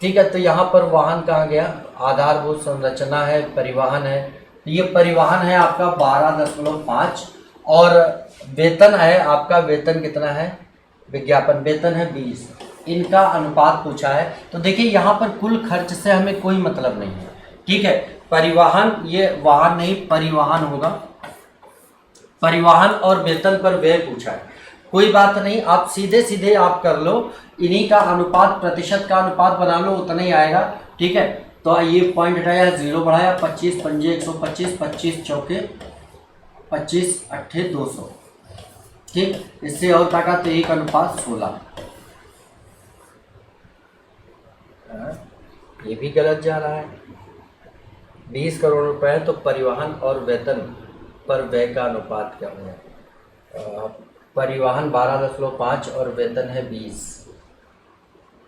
ठीक है, तो यहाँ पर वाहन कहाँ गया, आधारभूत संरचना है, परिवहन है, तो ये परिवहन है आपका 12.5 और वेतन है आपका, वेतन कितना है, विज्ञापन वेतन है 20, इनका अनुपात पूछा है। तो देखिए यहाँ पर कुल खर्च से हमें कोई मतलब नहीं है, ठीक है, परिवहन, ये वाहन नहीं परिवहन होगा, परिवहन और वेतन पर व्यय पूछा है, कोई बात नहीं, आप सीधे सीधे आप कर लो, इन्हीं का अनुपात, प्रतिशत का अनुपात बना लो, उतना ही आएगा, ठीक है। तो ये पॉइंट हटाया, 0 बढ़ाया, 25 पंजे 125, 25 चौके 25 अट्ठे 200, ठीक, इससे और काटा तो 1:16। ये भी गलत जा रहा है, 20 करोड़ रुपए, तो परिवहन और वेतन पर व्यय का अनुपात क्या होगा, परिवहन 12.5 और वेतन है 20,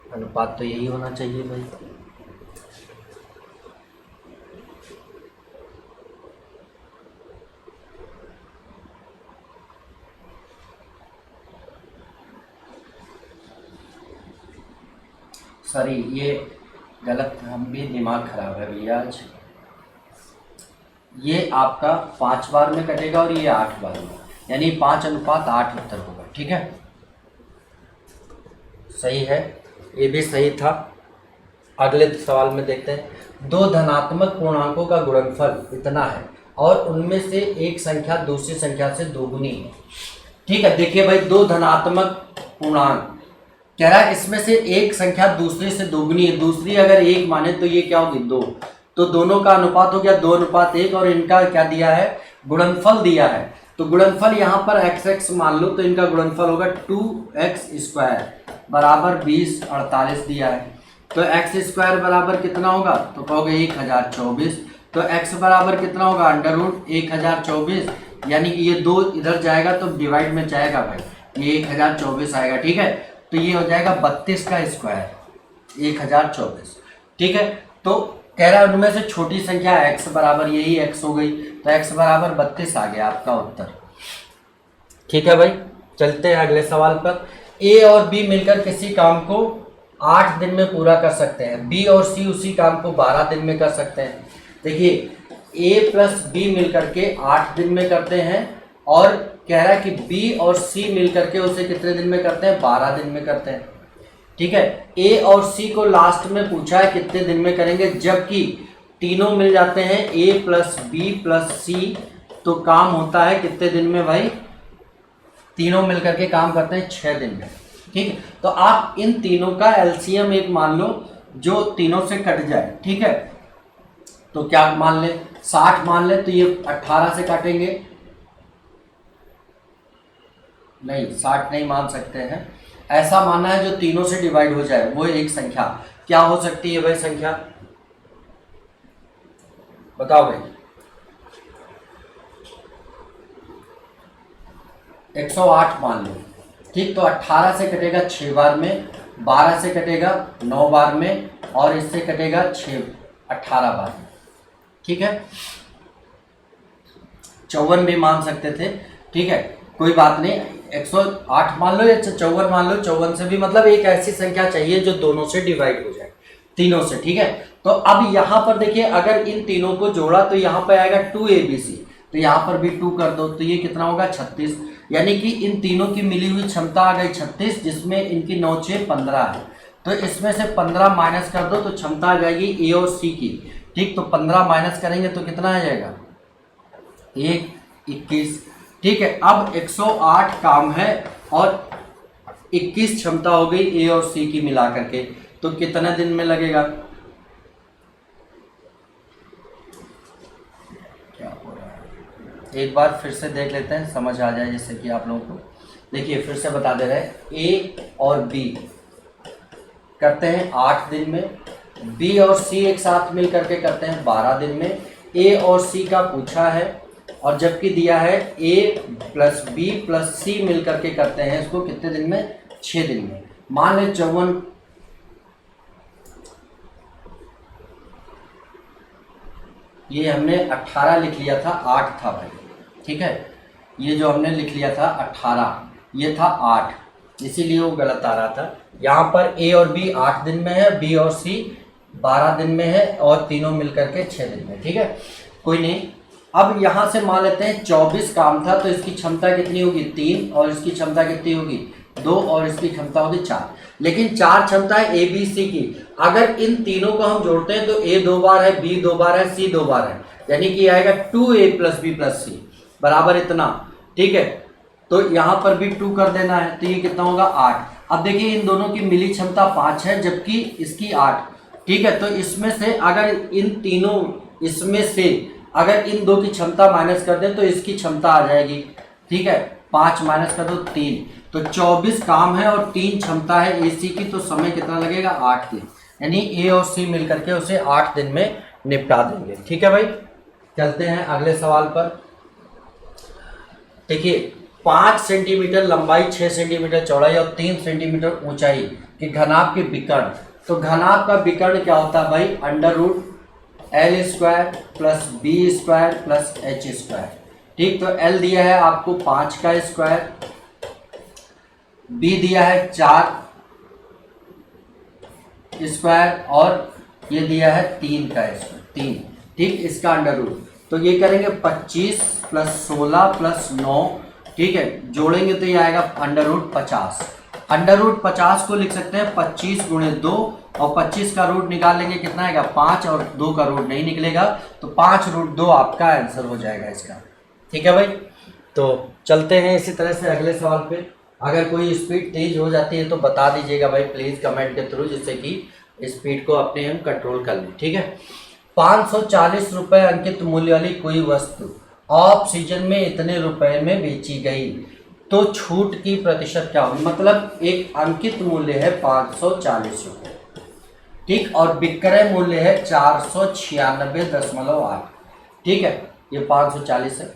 अनुपात तो यही होना चाहिए भाई। सॉरी ये गलत, हम भी दिमाग खराब है भैया आज। ये आपका 5 बार में कटेगा और ये 8 बार में, यानी 5:8 उत्तर होगा, ठीक है, सही है, ये भी सही था। अगले सवाल में देखते हैं, दो धनात्मक पूर्णांकों का गुणनफल इतना है और उनमें से एक संख्या दूसरी संख्या से दोगुनी है, ठीक है। देखिए भाई, दो धनात्मक पूर्णांक कह रहा है, इसमें से एक संख्या दूसरी से दोगुनी है, दूसरी अगर 1 माने तो ये क्या होगी 2, तो दोनों का अनुपात हो गया 2:1 और इनका क्या दिया है, गुणनफल दिया है, तो गुणनफल यहाँ पर x मान लो, तो इनका गुणनफल होगा 2x² बराबर 20 48 दिया है, तो x² बराबर कितना होगा, तो कहोगे 1024, तो x बराबर कितना होगा √1024, यानी कि ये 2 इधर जाएगा तो डिवाइड में जाएगा भाई, ये 1024 आएगा, ठीक है, तो ये हो जाएगा 32 का स्क्वायर 1024, ठीक है। तो कह रहा है उनमें से छोटी संख्या x बराबर, यही x हो गई, तो x बराबर 32 आ गया आपका उत्तर, ठीक है भाई। चलते हैं अगले सवाल पर, a और b मिलकर किसी काम को 8 दिन में पूरा कर सकते हैं, b और c उसी काम को 12 दिन में कर सकते हैं। देखिए a प्लस b मिलकर के 8 दिन में करते हैं, और कह रहा है कि b और c मिलकर के उसे कितने दिन में करते हैं, 12 दिन में करते हैं, ठीक है। a और c को लास्ट में पूछा है कितने दिन में करेंगे, जबकि तीनों मिल जाते हैं a plus b plus c, तो काम होता है कितने दिन में भाई, तीनों मिलकर के काम करते हैं 6 दिन में, ठीक। तो आप इन तीनों का एलसीएम एक मान लो जो तीनों से कट जाए, ठीक है, तो क्या मान ले, 60 मान ले, तो ये 18 से काटेंगे, नहीं 60 नहीं मान सकते हैं, ऐसा मानना है जो तीनों से डिवाइड हो जाए, वो एक संख्या क्या हो सकती है भाई, संख्या बताओ भाई, 108 मान लो, ठीक, तो 18 से कटेगा 6 बार में, 12 से कटेगा 9 बार में, और इससे कटेगा 18 बार में, ठीक है। 54 भी मान सकते थे, ठीक है, कोई बात नहीं, 108 मान लो या 54 मान लो, 54 से भी, मतलब एक ऐसी संख्या चाहिए जो दोनों से डिवाइड हो जाए, तीनों से, ठीक है। तो अब यहाँ पर देखिए, अगर इन तीनों को जोड़ा तो यहाँ पर आएगा 2abc, तो यहाँ पर भी 2 कर दो, तो ये कितना होगा 36, यानी कि इन तीनों की मिली हुई क्षमता आ गई 36, जिसमें इनकी 9 6 15 है, तो इसमें से 15 माइनस कर दो तो क्षमता आ जाएगी ए और सी की, ठीक, तो 15 माइनस करेंगे तो कितना आ जाएगा 21, ठीक है। अब 108 काम है और 21 क्षमता हो गई ए और सी की मिला करके, तो कितने दिन में लगेगा, क्या हो रहा है, एक बार फिर से देख लेते हैं, समझ आ जाए जिससे कि आप लोगों को। देखिए फिर से बता दे रहे हैं, ए और बी करते हैं 8 दिन में, बी और सी एक साथ मिल करके करते हैं 12 दिन में, ए और सी का पूछा है, और जबकि दिया है a प्लस बी प्लस सी मिल करके करते हैं इसको कितने दिन में, 6 दिन में। मान ले 54, ये हमने 18 लिख लिया था, 8 था भाई, ठीक है, ये जो हमने लिख लिया था 18, ये था 8, इसीलिए वो गलत आ रहा था। यहाँ पर ए और बी 8 दिन में है, बी और सी 12 दिन में है और तीनों मिलकर के 6 दिन में। ठीक है, कोई नहीं। अब यहाँ से मान लेते हैं 24 काम था, तो इसकी क्षमता कितनी होगी 3, और इसकी क्षमता कितनी होगी 2, और इसकी क्षमता होगी 4। लेकिन 4 क्षमता है ए बी सी की। अगर इन तीनों को हम जोड़ते हैं तो ए 2 बार है, बी 2 बार है, सी 2 बार है, यानी कि आएगा 2a + b + c बराबर इतना। ठीक है, तो यहाँ पर भी 2 कर देना है, तो ये कितना होगा 8। अब देखिए इन दोनों की मिली क्षमता 5 है, जबकि इसकी 8। ठीक है, तो इसमें से अगर इन तीनों इसमें से अगर इन दो की क्षमता माइनस कर दें तो इसकी क्षमता आ जाएगी। ठीक है, 5 माइनस कर दो 3, तो 24 काम है और 3 क्षमता है एसी की, तो समय कितना लगेगा 8 दिन, यानी ए और सी मिलकर के उसे 8 दिन में निपटा देंगे। ठीक है भाई, चलते हैं अगले सवाल पर। देखिए 5 सेंटीमीटर लंबाई, 6 सेंटीमीटर चौड़ाई और 3 सेंटीमीटर ऊंचाई के घनाभ के विकर्ण। तो घनाभ का विकर्ण क्या होता है भाई, √L² + B² + H²। ठीक, तो L दिया है आपको 5 का स्क्वायर, B दिया है 4 स्क्वायर, और ये दिया है 3 का स्क्वायर 3। ठीक, इसका √। तो ये करेंगे 25 + 16 + 9। ठीक है, जोड़ेंगे तो ये आएगा √50। √50 को लिख सकते हैं 25 × 2, और 25 का रूट निकाल लेंगे कितना आएगा 5, और 2 का रूट नहीं निकलेगा, तो 5√2 आपका आंसर हो जाएगा इसका। ठीक है भाई, तो चलते हैं इसी तरह से अगले सवाल पे। अगर कोई स्पीड तेज हो जाती है तो बता दीजिएगा भाई प्लीज़ कमेंट के थ्रू, जिससे कि स्पीड को अपने हम कंट्रोल कर लें। ठीक है, 540 रुपये अंकित मूल्य वाली कोई वस्तु ऑफ सीजन में इतने रुपए में बेची गई, तो छूट की प्रतिशत क्या होगी। मतलब एक अंकित मूल्य है 540 रुपये, ठीक, और विक्रय मूल्य है 496.8। ठीक है, ये 540 है।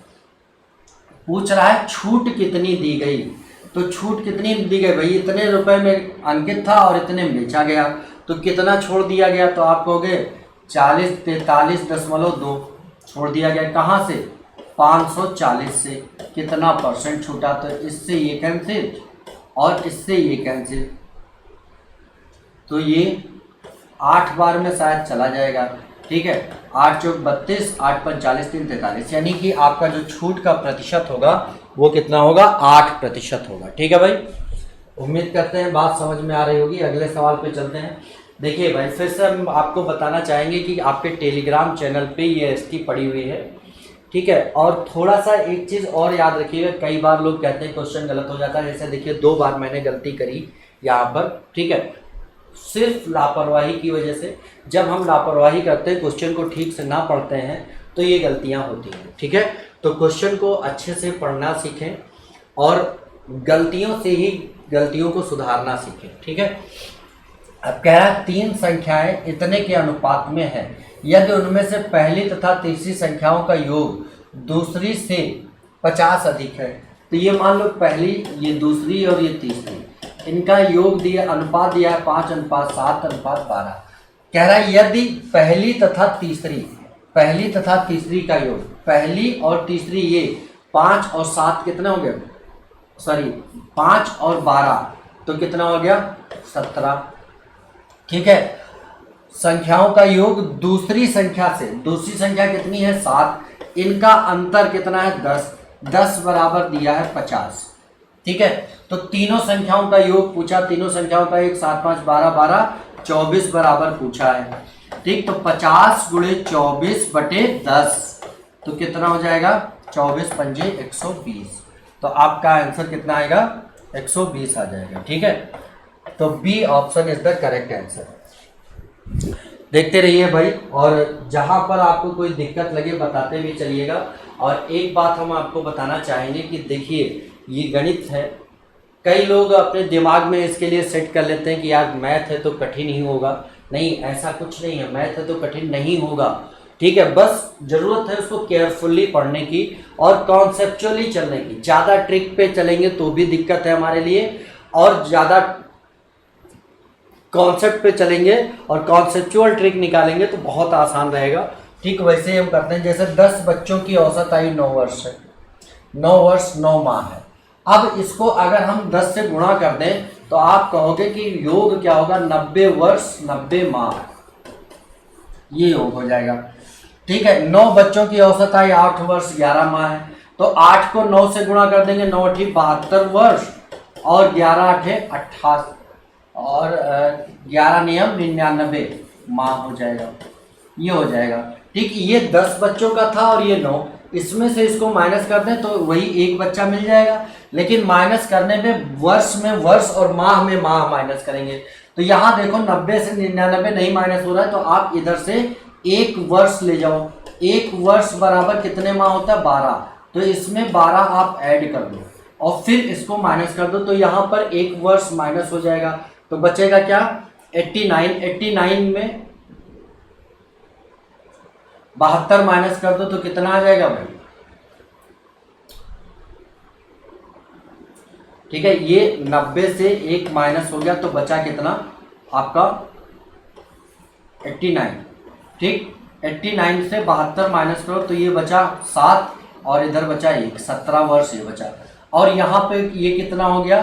पूछ रहा है छूट कितनी दी गई, तो छूट कितनी दी गई भाई, इतने रुपए में अंकित था और इतने में बेचा गया, तो कितना छोड़ दिया गया, तो आप कहोगे 43.2 छोड़ दिया गया। कहाँ से, 540 से। कितना % छूटा, तो इससे ये कैंसिल और इससे ये कैंसिल, तो ये 8 बार में शायद चला जाएगा। ठीक है, 8 चौक 32, 8 5 40, 3 43, यानी कि आपका जो छूट का प्रतिशत होगा वो कितना होगा 8% होगा। ठीक है भाई, उम्मीद करते हैं बात समझ में आ रही होगी। अगले सवाल पे चलते हैं। देखिए भाई, फिर से हम आपको बताना चाहेंगे कि आपके टेलीग्राम चैनल पे ये ST पड़ी हुई है। ठीक है, और थोड़ा सा एक चीज़ और याद रखिएगा, कई बार लोग कहते हैं क्वेश्चन गलत हो जाता है। जैसे देखिए 2 बार मैंने गलती करी यहाँ पर। ठीक है, सिर्फ लापरवाही की वजह से, जब हम लापरवाही करते हैं, क्वेश्चन को ठीक से ना पढ़ते हैं, तो ये गलतियाँ होती हैं। ठीक है, तो क्वेश्चन को अच्छे से पढ़ना सीखें और गलतियों से ही गलतियों को सुधारना सीखें। ठीक है, अब कह रहा है 3 संख्याएं इतने के अनुपात में है, यदि उनमें से पहली तथा तीसरी संख्याओं का योग दूसरी से 50 अधिक है। तो ये मान लो पहली, ये दूसरी और ये तीसरी, इनका योग दिया, अनुपात दिया है 5:7:12। कह रहा है यदि पहली तथा तीसरी का योग, पहली और तीसरी ये 5 और 7 कितना हो गया, सॉरी 5 और 12, तो कितना हो गया 17। ठीक है, संख्याओं का योग दूसरी संख्या से, दूसरी संख्या कितनी है 7, इनका अंतर कितना है 10, 10 बराबर दिया है 50। ठीक है, तो तीनों संख्याओं का योग पूछा, तीनों संख्याओं का एक 7 5 12 12 24 बराबर पूछा है। ठीक, तो 50 × 24/10, तो कितना हो जाएगा 24 पंजे 120, तो आपका आंसर कितना आएगा 120 आ जाएगा। ठीक है, तो B option is the correct answer. देखते रहिए भाई, और जहां पर आपको कोई दिक्कत लगे बताते भी चलिएगा। और एक बात हम आपको बताना चाहेंगे कि देखिए ये गणित है, कई लोग अपने दिमाग में इसके लिए सेट कर लेते हैं कि यार मैथ है तो कठिन ही होगा। नहीं, ऐसा कुछ नहीं है, मैथ है तो कठिन नहीं होगा। ठीक है, बस ज़रूरत है उसको केयरफुली पढ़ने की और कॉन्सेप्चुअली चलने की। ज़्यादा ट्रिक पे चलेंगे तो भी दिक्कत है हमारे लिए, और ज़्यादा कॉन्सेप्ट पे चलेंगे और कॉन्सेप्चुअल ट्रिक निकालेंगे तो बहुत आसान रहेगा। ठीक, वैसे हम करते हैं, जैसे 10 बच्चों की औसत आयु 9 वर्ष है, 9 वर्ष 9 माह है। अब इसको अगर हम 10 से गुणा कर दें तो आप कहोगे कि योग क्या होगा, 90 वर्ष 90 माह, ये योग हो जाएगा। ठीक है, 9 बच्चों की औसत आयु 8 वर्ष 11 माह है, तो 8 को 9 से गुणा कर देंगे, 9 8 72 वर्ष और 11 8 28 और 11 नियम 99 माह हो जाएगा, ये हो जाएगा। ठीक, ये 10 बच्चों का था और ये 9, इसमें से इसको माइनस कर दें तो वही एक बच्चा मिल जाएगा, लेकिन माइनस करने पे वर्ष में वर्ष और माह में माह माइनस करेंगे। तो यहाँ देखो 90 से 99 नहीं माइनस हो रहा है, तो आप इधर से एक वर्ष ले जाओ। एक वर्ष बराबर कितने माह होता है, 12, तो इसमें 12 आप ऐड कर दो और फिर इसको माइनस कर दो, तो यहाँ पर एक वर्ष माइनस हो जाएगा, तो बचेगा क्या 89। 89 में 72 माइनस कर दो तो कितना आ जाएगा भाई। ठीक है, ये 90 से एक माइनस हो गया तो बचा कितना आपका 89। ठीक, 89 से 72 माइनस करो तो ये बचा 7 और इधर बचा 1, 17 वर्ष ये बचा। और यहाँ पे ये कितना हो गया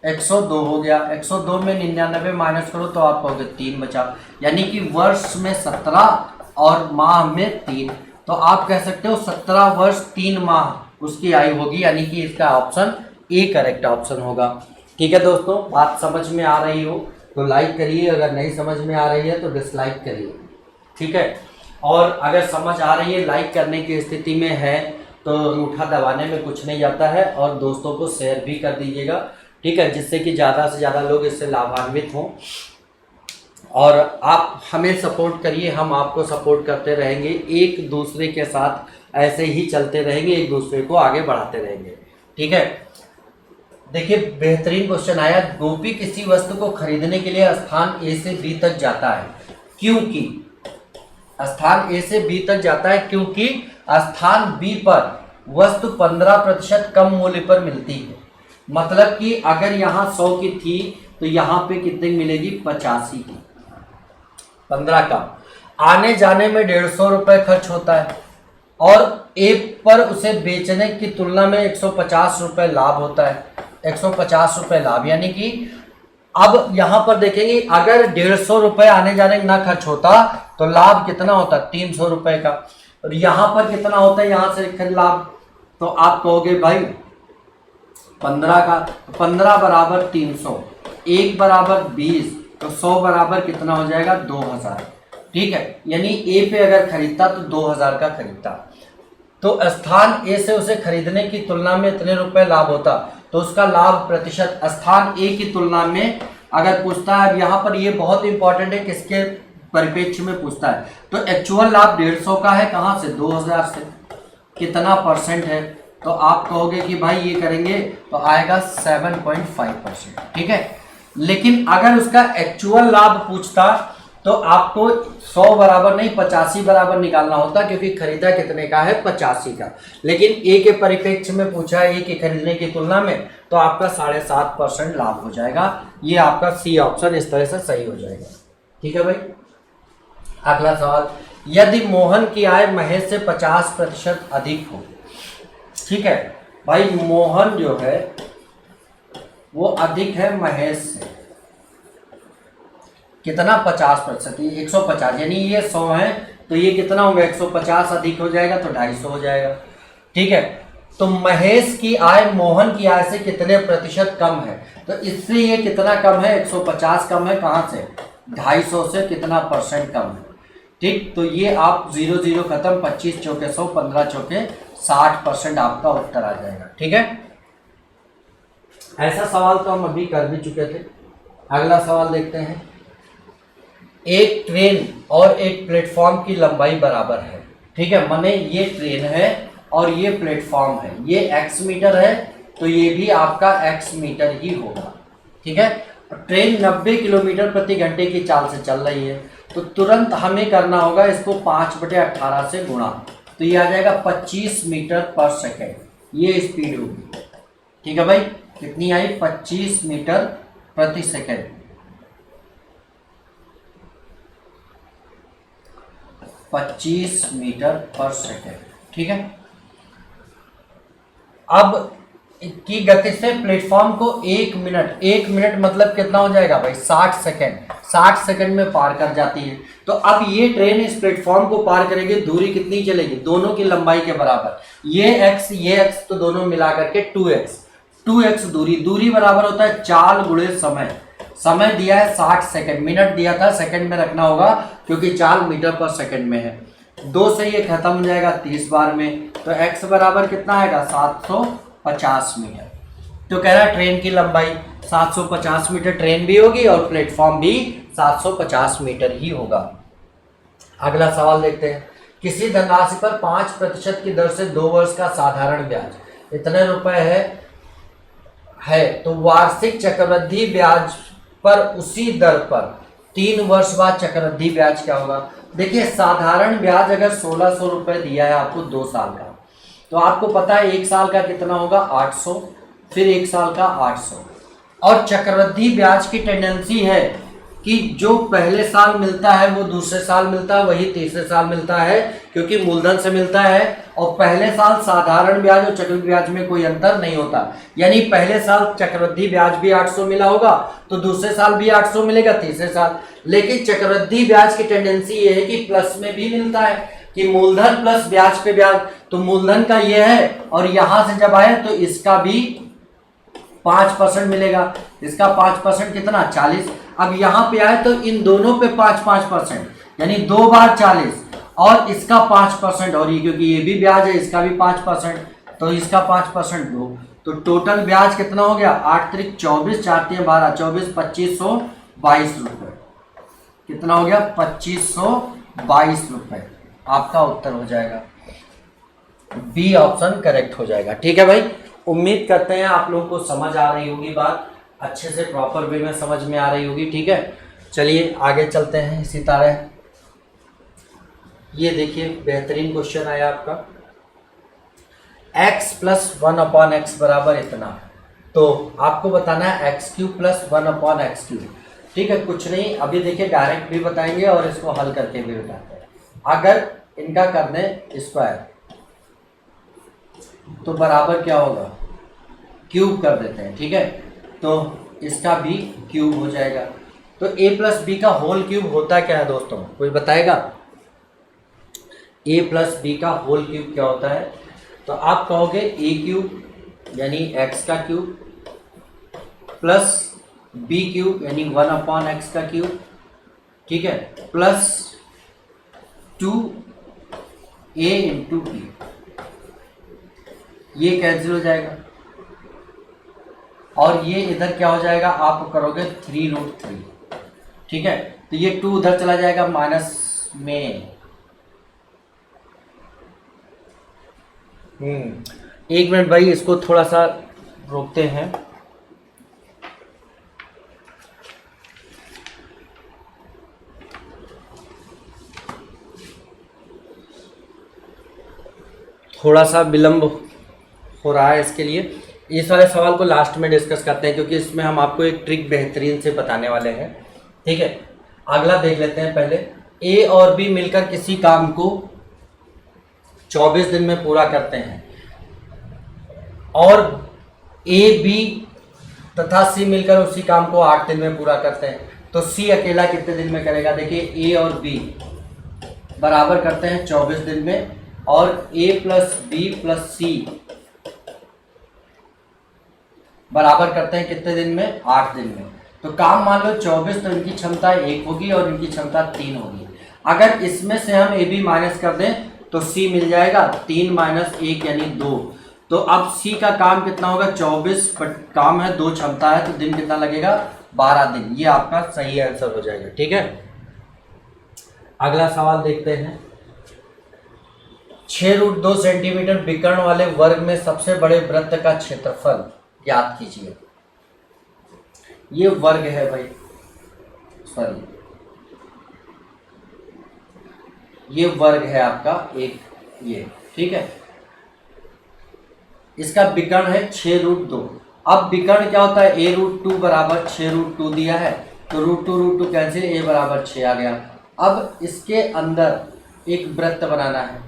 102 हो गया। 102 में 99 माइनस करो तो आप कहोगे 3 बचा, यानी कि वर्ष में 17 और माह में 3, तो आप कह सकते हो 17 वर्ष 3 माह उसकी आयु होगी, यानी कि इसका ऑप्शन ए करेक्ट ऑप्शन होगा। ठीक है दोस्तों, बात समझ में आ रही हो तो लाइक करिए, अगर नहीं समझ में आ रही है तो डिसलाइक करिए। ठीक है, और अगर समझ आ रही है, लाइक करने की स्थिति में है तो अंगूठा दबाने में कुछ नहीं जाता है, और दोस्तों को शेयर भी कर दीजिएगा। ठीक है, जिससे कि ज़्यादा से ज़्यादा लोग इससे लाभान्वित हों, और आप हमें सपोर्ट करिए, हम आपको सपोर्ट करते रहेंगे, एक दूसरे के साथ ऐसे ही चलते रहेंगे, एक दूसरे को आगे बढ़ाते रहेंगे। ठीक है, देखिए बेहतरीन क्वेश्चन आया। गोपी किसी वस्तु को खरीदने के लिए स्थान ए से बी तक जाता है, क्योंकि स्थान ए से बी तक जाता है क्योंकि स्थान बी पर वस्तु 15% कम मूल्य पर मिलती है। मतलब कि अगर यहाँ 100 की थी तो यहाँ पे कितनी मिलेगी 85 की, 15 कम। आने जाने में 150 रुपये खर्च होता है और ए पर उसे बेचने की तुलना में 150 रुपये लाभ होता है, 150 रुपये लाभ, यानी कि अब यहाँ पर देखेंगे अगर 150 रुपये आने जाने में ना खर्च होता तो लाभ कितना होता 300 रुपये का, और यहाँ पर कितना होता है यहाँ से लाभ, तो आप कहोगे भाई 15 का, 15 बराबर 300, 1 बराबर 20, तो 100 बराबर कितना हो जाएगा 2000। ठीक है, यानी ए पे अगर खरीदता तो 2000 का खरीदता, तो स्थान ए से उसे खरीदने की तुलना में इतने रुपए लाभ होता, तो उसका लाभ प्रतिशत स्थान ए की तुलना में अगर पूछता है, यहाँ पर ये बहुत इंपॉर्टेंट है किसके परिप्रेक्ष्य में पूछता है, तो एक्चुअल लाभ 150 का है, कहाँ से 2000 से, कितना परसेंट है, तो आप कहोगे कि भाई ये करेंगे तो आएगा 7.5%। ठीक है, लेकिन अगर उसका एक्चुअल लाभ पूछता तो आपको 100 बराबर नहीं 85 बराबर निकालना होता, क्योंकि खरीदा कितने का है 85 का, लेकिन ए के परिप्रेक्ष्य में पूछा है ए के खरीदने की तुलना में, तो आपका 7.5% लाभ हो जाएगा। ये आपका सी ऑप्शन इस तरह से सही हो जाएगा। ठीक है भाई, अगला सवाल, यदि मोहन की आय महेश से 50% अधिक हो। ठीक है भाई, मोहन जो है वो अधिक है महेश से, कितना 50%, ये 150, यानी ये 100 है तो ये कितना होगा 150 अधिक हो जाएगा तो 250 हो जाएगा। ठीक है, तो महेश की आय मोहन की आय से कितने प्रतिशत कम है, तो इससे ये कितना कम है 150 कम है, कहाँ से 250 से कितना परसेंट कम है। ठीक, तो ये आप 0 0 खत्म, 25 चौके 100, 15 चौके 60% आपका उत्तर आ जाएगा। ठीक है, ऐसा सवाल तो हम अभी कर भी चुके थे। अगला सवाल देखते हैं, एक ट्रेन और एक प्लेटफॉर्म की लंबाई बराबर है। ठीक है, माने ये ट्रेन है और ये प्लेटफॉर्म है, ये x मीटर है तो ये भी आपका x मीटर ही होगा। ठीक है, ट्रेन 90 किलोमीटर प्रति घंटे की चाल से चल रही है, तो तुरंत हमें करना होगा इसको 5/18 से गुणा, तो ये आ जाएगा 25 मीटर पर सेकेंड, ये स्पीड होगी। ठीक है भाई, कितनी आई 25 मीटर प्रति सेकेंड। 25 मीटर पर सेकेंड। ठीक है, अब की गति से प्लेटफॉर्म को 1 मिनट मतलब कितना हो जाएगा भाई 60 सेकंड में पार कर जाती है। तो अब ये ट्रेन इस प्लेटफॉर्म को पार करेगी, दूरी कितनी चलेगी, दोनों की लंबाई के बराबर, ये x तो दोनों मिला करके 2x दूरी बराबर होता है चाल गुणे समय दिया है 60 सेकंड, मिनट दिया था सेकंड में रखना होगा क्योंकि चाल मीटर पर सेकंड में है। 2 से ये खत्म हो जाएगा 30 बार में, तो x बराबर कितना आएगा 750 मीटर। तो कह रहा है ट्रेन की लंबाई 750 मीटर ट्रेन भी होगी और प्लेटफॉर्म भी 750 मीटर ही होगा। अगला सवाल देखते हैं। किसी धनराशि पर 5% की दर से 2 वर्ष का साधारण ब्याज इतने रुपए है तो वार्षिक चक्रवृद्धि ब्याज पर उसी दर पर 3 वर्ष बाद चक्रवृद्धि ब्याज क्या होगा। देखिए साधारण ब्याज अगर 1600 रुपये दिया है आपको 2 साल का, तो आपको पता है 1 साल का कितना होगा 800, फिर 1 साल का 800। और चक्रवृद्धि ब्याज की टेंडेंसी है कि जो पहले साल मिलता है वो दूसरे साल मिलता है, वही तीसरे साल मिलता है क्योंकि मूलधन से मिलता है। और पहले साल साधारण ब्याज और चक्रवृद्धि ब्याज में कोई अंतर नहीं होता, यानी पहले साल चक्रवृद्धि ब्याज भी 800 मिला होगा तो दूसरे साल भी 800 मिलेगा तीसरे साल। लेकिन चक्रवृद्धि ब्याज की टेंडेंसी ये है कि प्लस में भी मिलता है कि मूलधन प्लस ब्याज पे ब्याज, तो मूलधन का ये है और यहां से जब आए तो इसका भी 5% मिलेगा, इसका 5% कितना 40। अब यहाँ पे आए तो इन दोनों पे 5% यानी 2 बार 40 और इसका 5% और ये क्योंकि ये भी ब्याज है इसका भी 5%, तो इसका 5% 2, तो टोटल ब्याज कितना हो गया 8 त्रिक 24 4 3 12 24 2522 रुपये। कितना हो गया 2522 रुपये। आपका उत्तर हो जाएगा बी ऑप्शन करेक्ट हो जाएगा। ठीक है भाई, उम्मीद करते हैं आप लोगों को समझ आ रही होगी, बात अच्छे से प्रॉपर वे में समझ में आ रही होगी। ठीक है, चलिए आगे चलते हैं इसी तरह। ये देखिए बेहतरीन क्वेश्चन आया आपका, x प्लस 1/x बराबर इतना, तो आपको बताना है x³ प्लस 1/x³। ठीक है, कुछ नहीं, अभी देखिए डायरेक्ट भी बताएंगे और इसको हल करके भी बताते हैं। अगर इनका कर दें स्क्वायर तो बराबर क्या होगा, क्यूब कर देते हैं। ठीक है, तो इसका भी क्यूब हो जाएगा। तो a प्लस बी का होल क्यूब होता क्या है दोस्तों, कोई बताएगा a प्लस बी का होल क्यूब क्या होता है। तो आप कहोगे a³ यानी x का क्यूब प्लस b³ यानी 1/x का क्यूब, ठीक है, प्लस 2a इंटू b, ये कैंसिल हो जाएगा और ये इधर क्या हो जाएगा, आप करोगे 3√3। ठीक है, तो ये 2 उधर चला जाएगा माइनस में। एक मिनट भाई, इसको थोड़ा सा रोकते हैं। थोड़ा सा विलंब हो रहा है, इसके लिए इस वाले सवाल को लास्ट में डिस्कस करते हैं क्योंकि इसमें हम आपको एक ट्रिक बेहतरीन से बताने वाले हैं। ठीक है, अगला देख लेते हैं। पहले ए और बी मिलकर किसी काम को 24 दिन में पूरा करते हैं और ए बी तथा सी मिलकर उसी काम को 8 दिन में पूरा करते हैं, तो सी अकेला कितने दिन में करेगा। देखिए ए और बी बराबर करते हैं 24 दिन में और a प्लस बी प्लस सी बराबर करते हैं कितने दिन में, 8 दिन में। तो काम मान लो 24, तो इनकी क्षमता 1 होगी और इनकी क्षमता 3 होगी। अगर इसमें से हम ए बी माइनस कर दें तो सी मिल जाएगा 3 माइनस 1 यानी 2। तो अब सी का काम कितना होगा 24, बट काम है 2 क्षमता है तो दिन कितना लगेगा 12 दिन। ये आपका सही आंसर हो जाएगा। ठीक है, अगला सवाल देखते हैं। 6√2 सेंटीमीटर विकर्ण वाले वर्ग में सबसे बड़े वृत्त का क्षेत्रफल ज्ञात कीजिए। ये वर्ग है भाई, सॉरी ये वर्ग है आपका एक, ये ठीक है, इसका विकर्ण है 6√2। अब विकर्ण क्या होता है, a√2 बराबर 6√2 दिया है तो √2 कैंसिल, a बराबर 6 आ गया। अब इसके अंदर एक वृत्त बनाना है,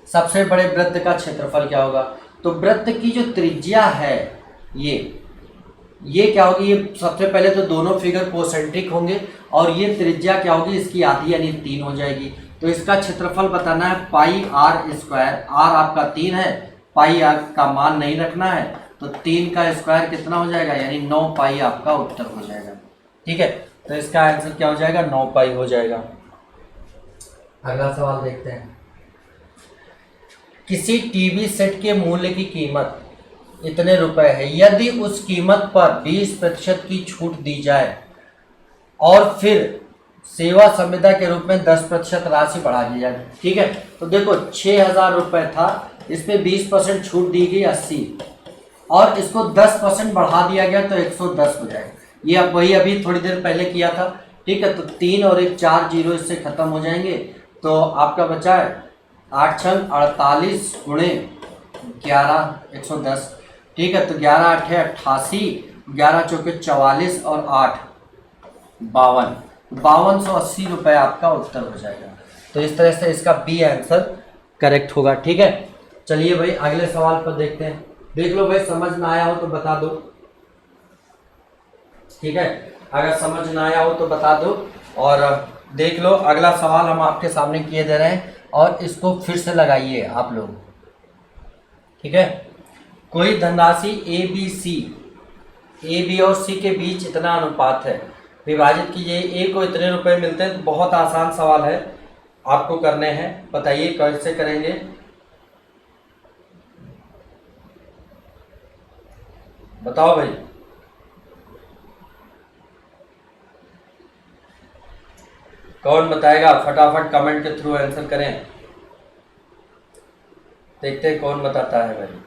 सबसे बड़े वृत्त का क्षेत्रफल क्या होगा। तो वृत्त की जो त्रिज्या है ये क्या होगी, ये सबसे पहले तो दोनों फिगर कोसेंट्रिक होंगे और ये त्रिज्या क्या होगी, इसकी आधी यानी 3 हो जाएगी। तो इसका क्षेत्रफल बताना है पाई आर स्क्वायर, आर आपका 3 है, पाई आर का मान नहीं रखना है, तो 3 का स्क्वायर कितना हो जाएगा, यानी 9 पाई आपका उत्तर हो जाएगा। ठीक है, तो इसका आंसर क्या हो जाएगा, 9 पाई हो जाएगा। अगला सवाल देखते हैं। किसी टीवी सेट के मूल्य की कीमत इतने रुपए है, यदि उस कीमत पर 20% की छूट दी जाए और फिर सेवा संविदा के रूप में 10% राशि बढ़ा दी जाए। ठीक है, तो देखो 6,000 रुपये था, इस पे 20% छूट दी गई 80 और इसको 10% बढ़ा दिया गया तो 110 हो जाएगा। ये अब वही अभी थोड़ी देर पहले किया था। ठीक है, तो 3 और 1 4 जीरो इससे खत्म हो जाएंगे, तो आपका बचा है 8 6 48 गुणे 11 110। ठीक है, तो 11 8 88, 11 चौके 44 और 8 52, 5280 रुपये आपका उत्तर हो जाएगा। तो इस तरह से इसका बी आंसर करेक्ट होगा। ठीक है, चलिए भाई अगले सवाल पर देखते हैं। देख लो भाई, समझ में आया हो तो बता दो। ठीक है, अगर समझ ना आया हो तो बता दो। और देख लो अगला सवाल हम आपके सामने किए दे रहे हैं और इसको फिर से लगाइए आप लोग। ठीक है, कोई धनराशि ए बी और सी के बीच इतना अनुपात है, विभाजित कीजिए। ए को इतने रुपए मिलते हैं। तो बहुत आसान सवाल है, आपको करने हैं, बताइए कैसे करेंगे। बताओ भाई, कौन बताएगा, फटाफट कमेंट के थ्रू आंसर करें। देखते हैं कौन बताता है भाई।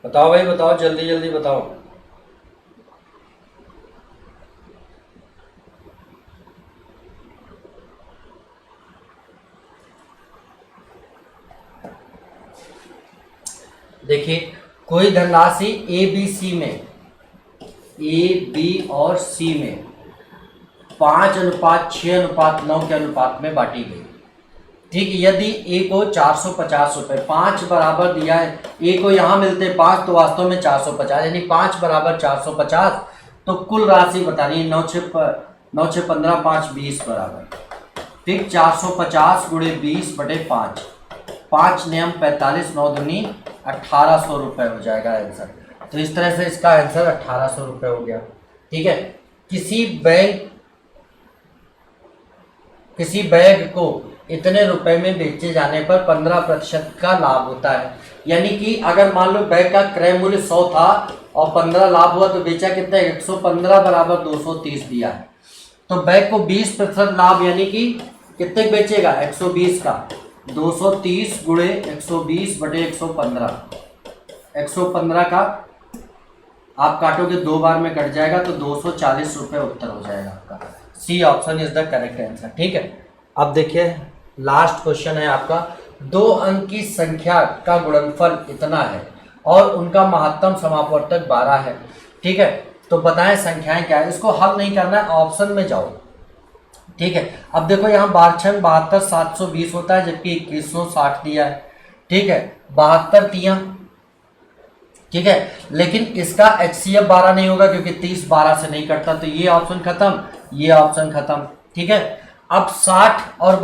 बताओ भाई, बताओ जल्दी जल्दी बताओ। देखिए, कोई धनराशि ए बी और सी में 5:6:9 के अनुपात में बांटी गई। ठीक, यदि ए को 450 रुपये, 5 बराबर दिया है, ए को यहाँ मिलते 5 तो वास्तव में 450, यानी 5 बराबर 450, तो कुल राशि बतानी है 9 6 15 5 20 बराबर। ठीक, 450 गुणे 20 बटे 5, 5 नियम 45, 9 दूनी 1800 रुपये हो जाएगा आंसर। तो इस तरह से इसका आंसर 1800 रुपये हो गया। ठीक है, किसी बैग को इतने रुपए में बेचे जाने पर 15% का लाभ होता है। यानी कि अगर मान लो बैग का क्रय मूल्य 100 था और 15 लाभ हुआ तो बेचा कितना, 115 बराबर 230 दिया है। तो बैग को 20% लाभ यानी कि कितने बेचेगा, 120 का, 230 गुणे 120 बटे 115, 115 का आप काटोगे 2 बार में कट जाएगा तो 240 रुपये उत्तर हो जाएगा आपका। C option is the correct answer. ठीक है, अब देखिए लास्ट क्वेश्चन है आपका। 2 अंक की संख्या का गुणनफल इतना है और उनका महत्तम समापवर्तक 12 है। ठीक है, तो बताएं संख्याएं क्या है। इसको हल नहीं करना है, ऑप्शन में जाओ। ठीक है, अब देखो यहाँ 12 72 720 होता है, जबकि 2160 दिया है। ठीक है, 72 तियां, ठीक है, लेकिन इसका HCF 12 नहीं होगा क्योंकि 30 12 से नहीं कटता, तो ये ऑप्शन खत्म, ये ऑप्शन खत्म। ठीक है, अब 60 और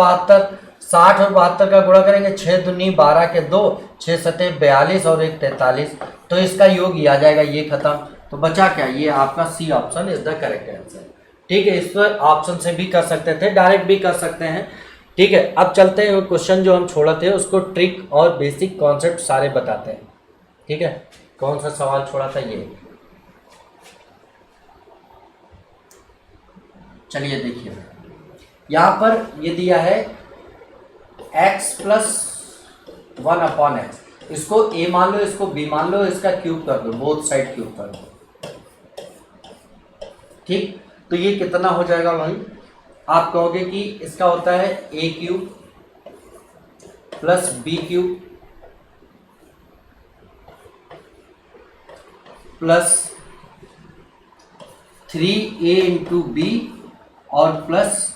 72 का गुणा करेंगे, 6 दूनी 12 के 2, 6 सते 42 और 1 43, तो इसका योग ये आ जाएगा, ये खत्म। तो बचा क्या, ये आपका C option is the correct answer. ठीक है, इस पर ऑप्शन से भी कर सकते थे, डायरेक्ट भी कर सकते हैं। ठीक है, अब चलते हैं क्वेश्चन जो हम छोड़ा थे उसको ट्रिक और बेसिक कॉन्सेप्ट सारे बताते हैं। ठीक है, कौन सा सवाल छोड़ा था ये, चलिए देखिए यहाँ पर ये दिया है x प्लस 1/x, इसको a मान लो, इसको b मान लो, इसका क्यूब कर दो, बोथ साइड क्यूब कर दो। ठीक, तो ये कितना हो जाएगा भाई, आप कहोगे कि इसका होता है a cube plus b cube plus 3a into B और प्लस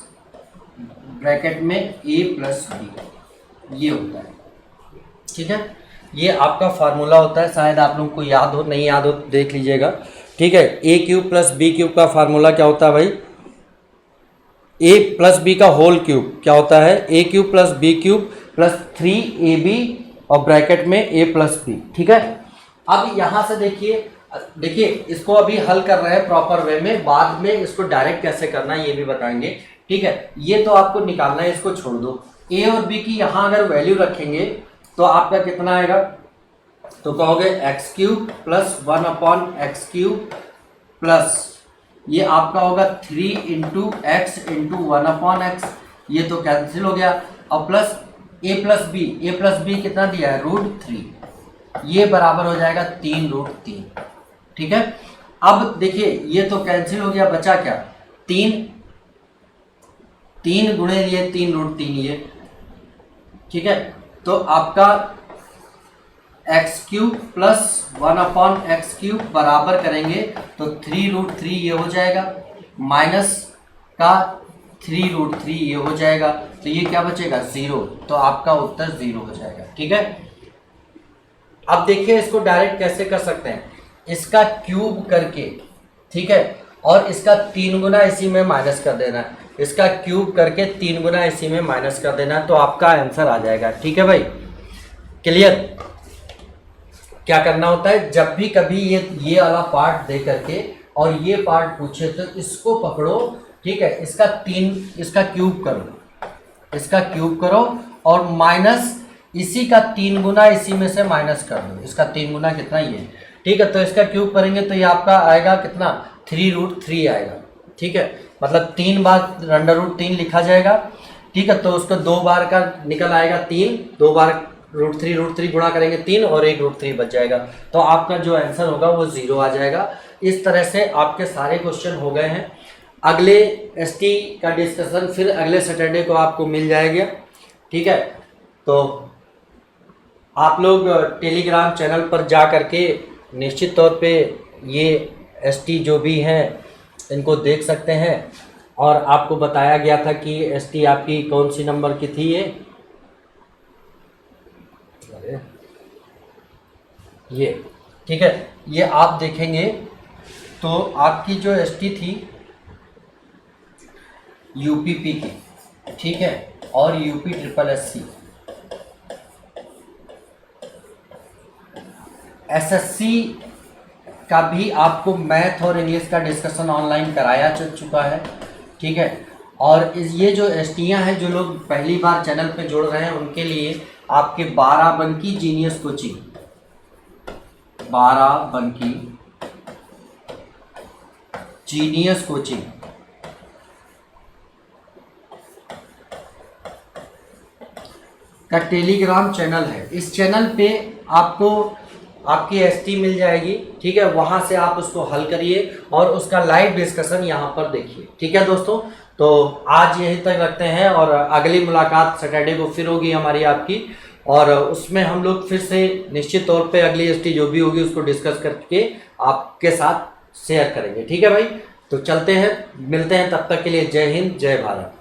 ब्रैकेट में a प्लस बी, ये होता है। ठीक है, ये आपका फार्मूला होता है, शायद आप लोगों को याद हो, नहीं याद हो देख लीजिएगा। ठीक है, a cube plus b cube का फार्मूला क्या होता है भाई, a प्लस b का होल क्यूब क्या होता है, a cube plus b cube plus 3ab और ब्रैकेट में a प्लस b। ठीक है, अब यहाँ से देखिए इसको अभी हल कर रहे हैं प्रॉपर वे में, बाद में इसको डायरेक्ट कैसे करना है ये भी बताएंगे। ठीक है, ये तो आपको निकालना है, इसको छोड़ दो। a और b की यहाँ अगर वैल्यू रखेंगे तो आपका कितना आएगा, तो कहोगे x cube plus 1/x cube plus ये आपका होगा 3 इंटू एक्स इंटू 1/x, ये तो कैंसिल हो गया, और प्लस a प्लस बी कितना दिया है, √3, ये बराबर हो जाएगा 3√3। ठीक है, अब देखिए ये तो कैंसिल हो गया, बचा क्या, 3 गुणे ये 3√3 ये। ठीक है, तो आपका x cube plus 1/x cube बराबर करेंगे तो 3√3 ये हो जाएगा, माइनस का 3√3 ये हो जाएगा, तो ये क्या बचेगा 0, तो आपका उत्तर 0 हो जाएगा। ठीक है, अब देखिए इसको डायरेक्ट कैसे कर सकते हैं, इसका क्यूब करके, ठीक है, और इसका 3 गुना इसी में माइनस कर देना है, इसका क्यूब करके 3 गुना इसी में माइनस कर देना है, तो आपका आंसर आ जाएगा। ठीक है भाई, क्लियर। क्या करना होता है, जब भी कभी ये वाला पार्ट दे करके और ये पार्ट पूछे तो इसको पकड़ो, ठीक है, इसका क्यूब करो, इसका क्यूब करो और माइनस इसी का 3 गुना इसी में से माइनस कर दो, इसका 3 गुना कितना ये। ठीक है, तो इसका क्यूब करेंगे तो ये आपका आएगा कितना, 3√3 आएगा। ठीक है, मतलब 3 बार √3 लिखा जाएगा। ठीक है, तो उसको 2 बार का निकल आएगा 3, 2 बार √3 गुणा करेंगे 3 और 1 √3 बच जाएगा, तो आपका जो आंसर होगा वो 0 आ जाएगा। इस तरह से आपके सारे क्वेश्चन हो गए हैं। अगले एसटी का डिस्कशन फिर अगले सैटरडे को आपको मिल जाएगा। ठीक है, तो आप लोग टेलीग्राम चैनल पर जा करके निश्चित तौर पे ये एसटी जो भी हैं इनको देख सकते हैं, और आपको बताया गया था कि एसटी आपकी कौन सी नंबर की थी, ये ठीक है, ये आप देखेंगे तो आपकी जो एसटी थी यूपीपी की, ठीक है, और यूपी SSSC, एसएससी का भी आपको मैथ और इंग्लिश का डिस्कशन ऑनलाइन कराया चुका है। ठीक है, और ये जो एसटीयाँ हैं, जो लोग पहली बार चैनल पे जुड़ रहे हैं उनके लिए आपके 12 बंकी जीनियस कोचिंग, 12 बंकी जीनियस कोचिंग का टेलीग्राम चैनल है। इस चैनल पे आपको आपकी एसटी मिल जाएगी। ठीक है, वहाँ से आप उसको हल करिए और उसका लाइव डिस्कशन यहाँ पर देखिए। ठीक है दोस्तों, तो आज यहीं तक रखते हैं और अगली मुलाकात सैटरडे को फिर होगी हमारी आपकी, और उसमें हम लोग फिर से निश्चित तौर पे अगली एसटी जो भी होगी उसको डिस्कस करके आपके साथ शेयर करेंगे। ठीक है भाई, तो चलते हैं, मिलते हैं, तब तक के लिए जय हिंद, जय भारत।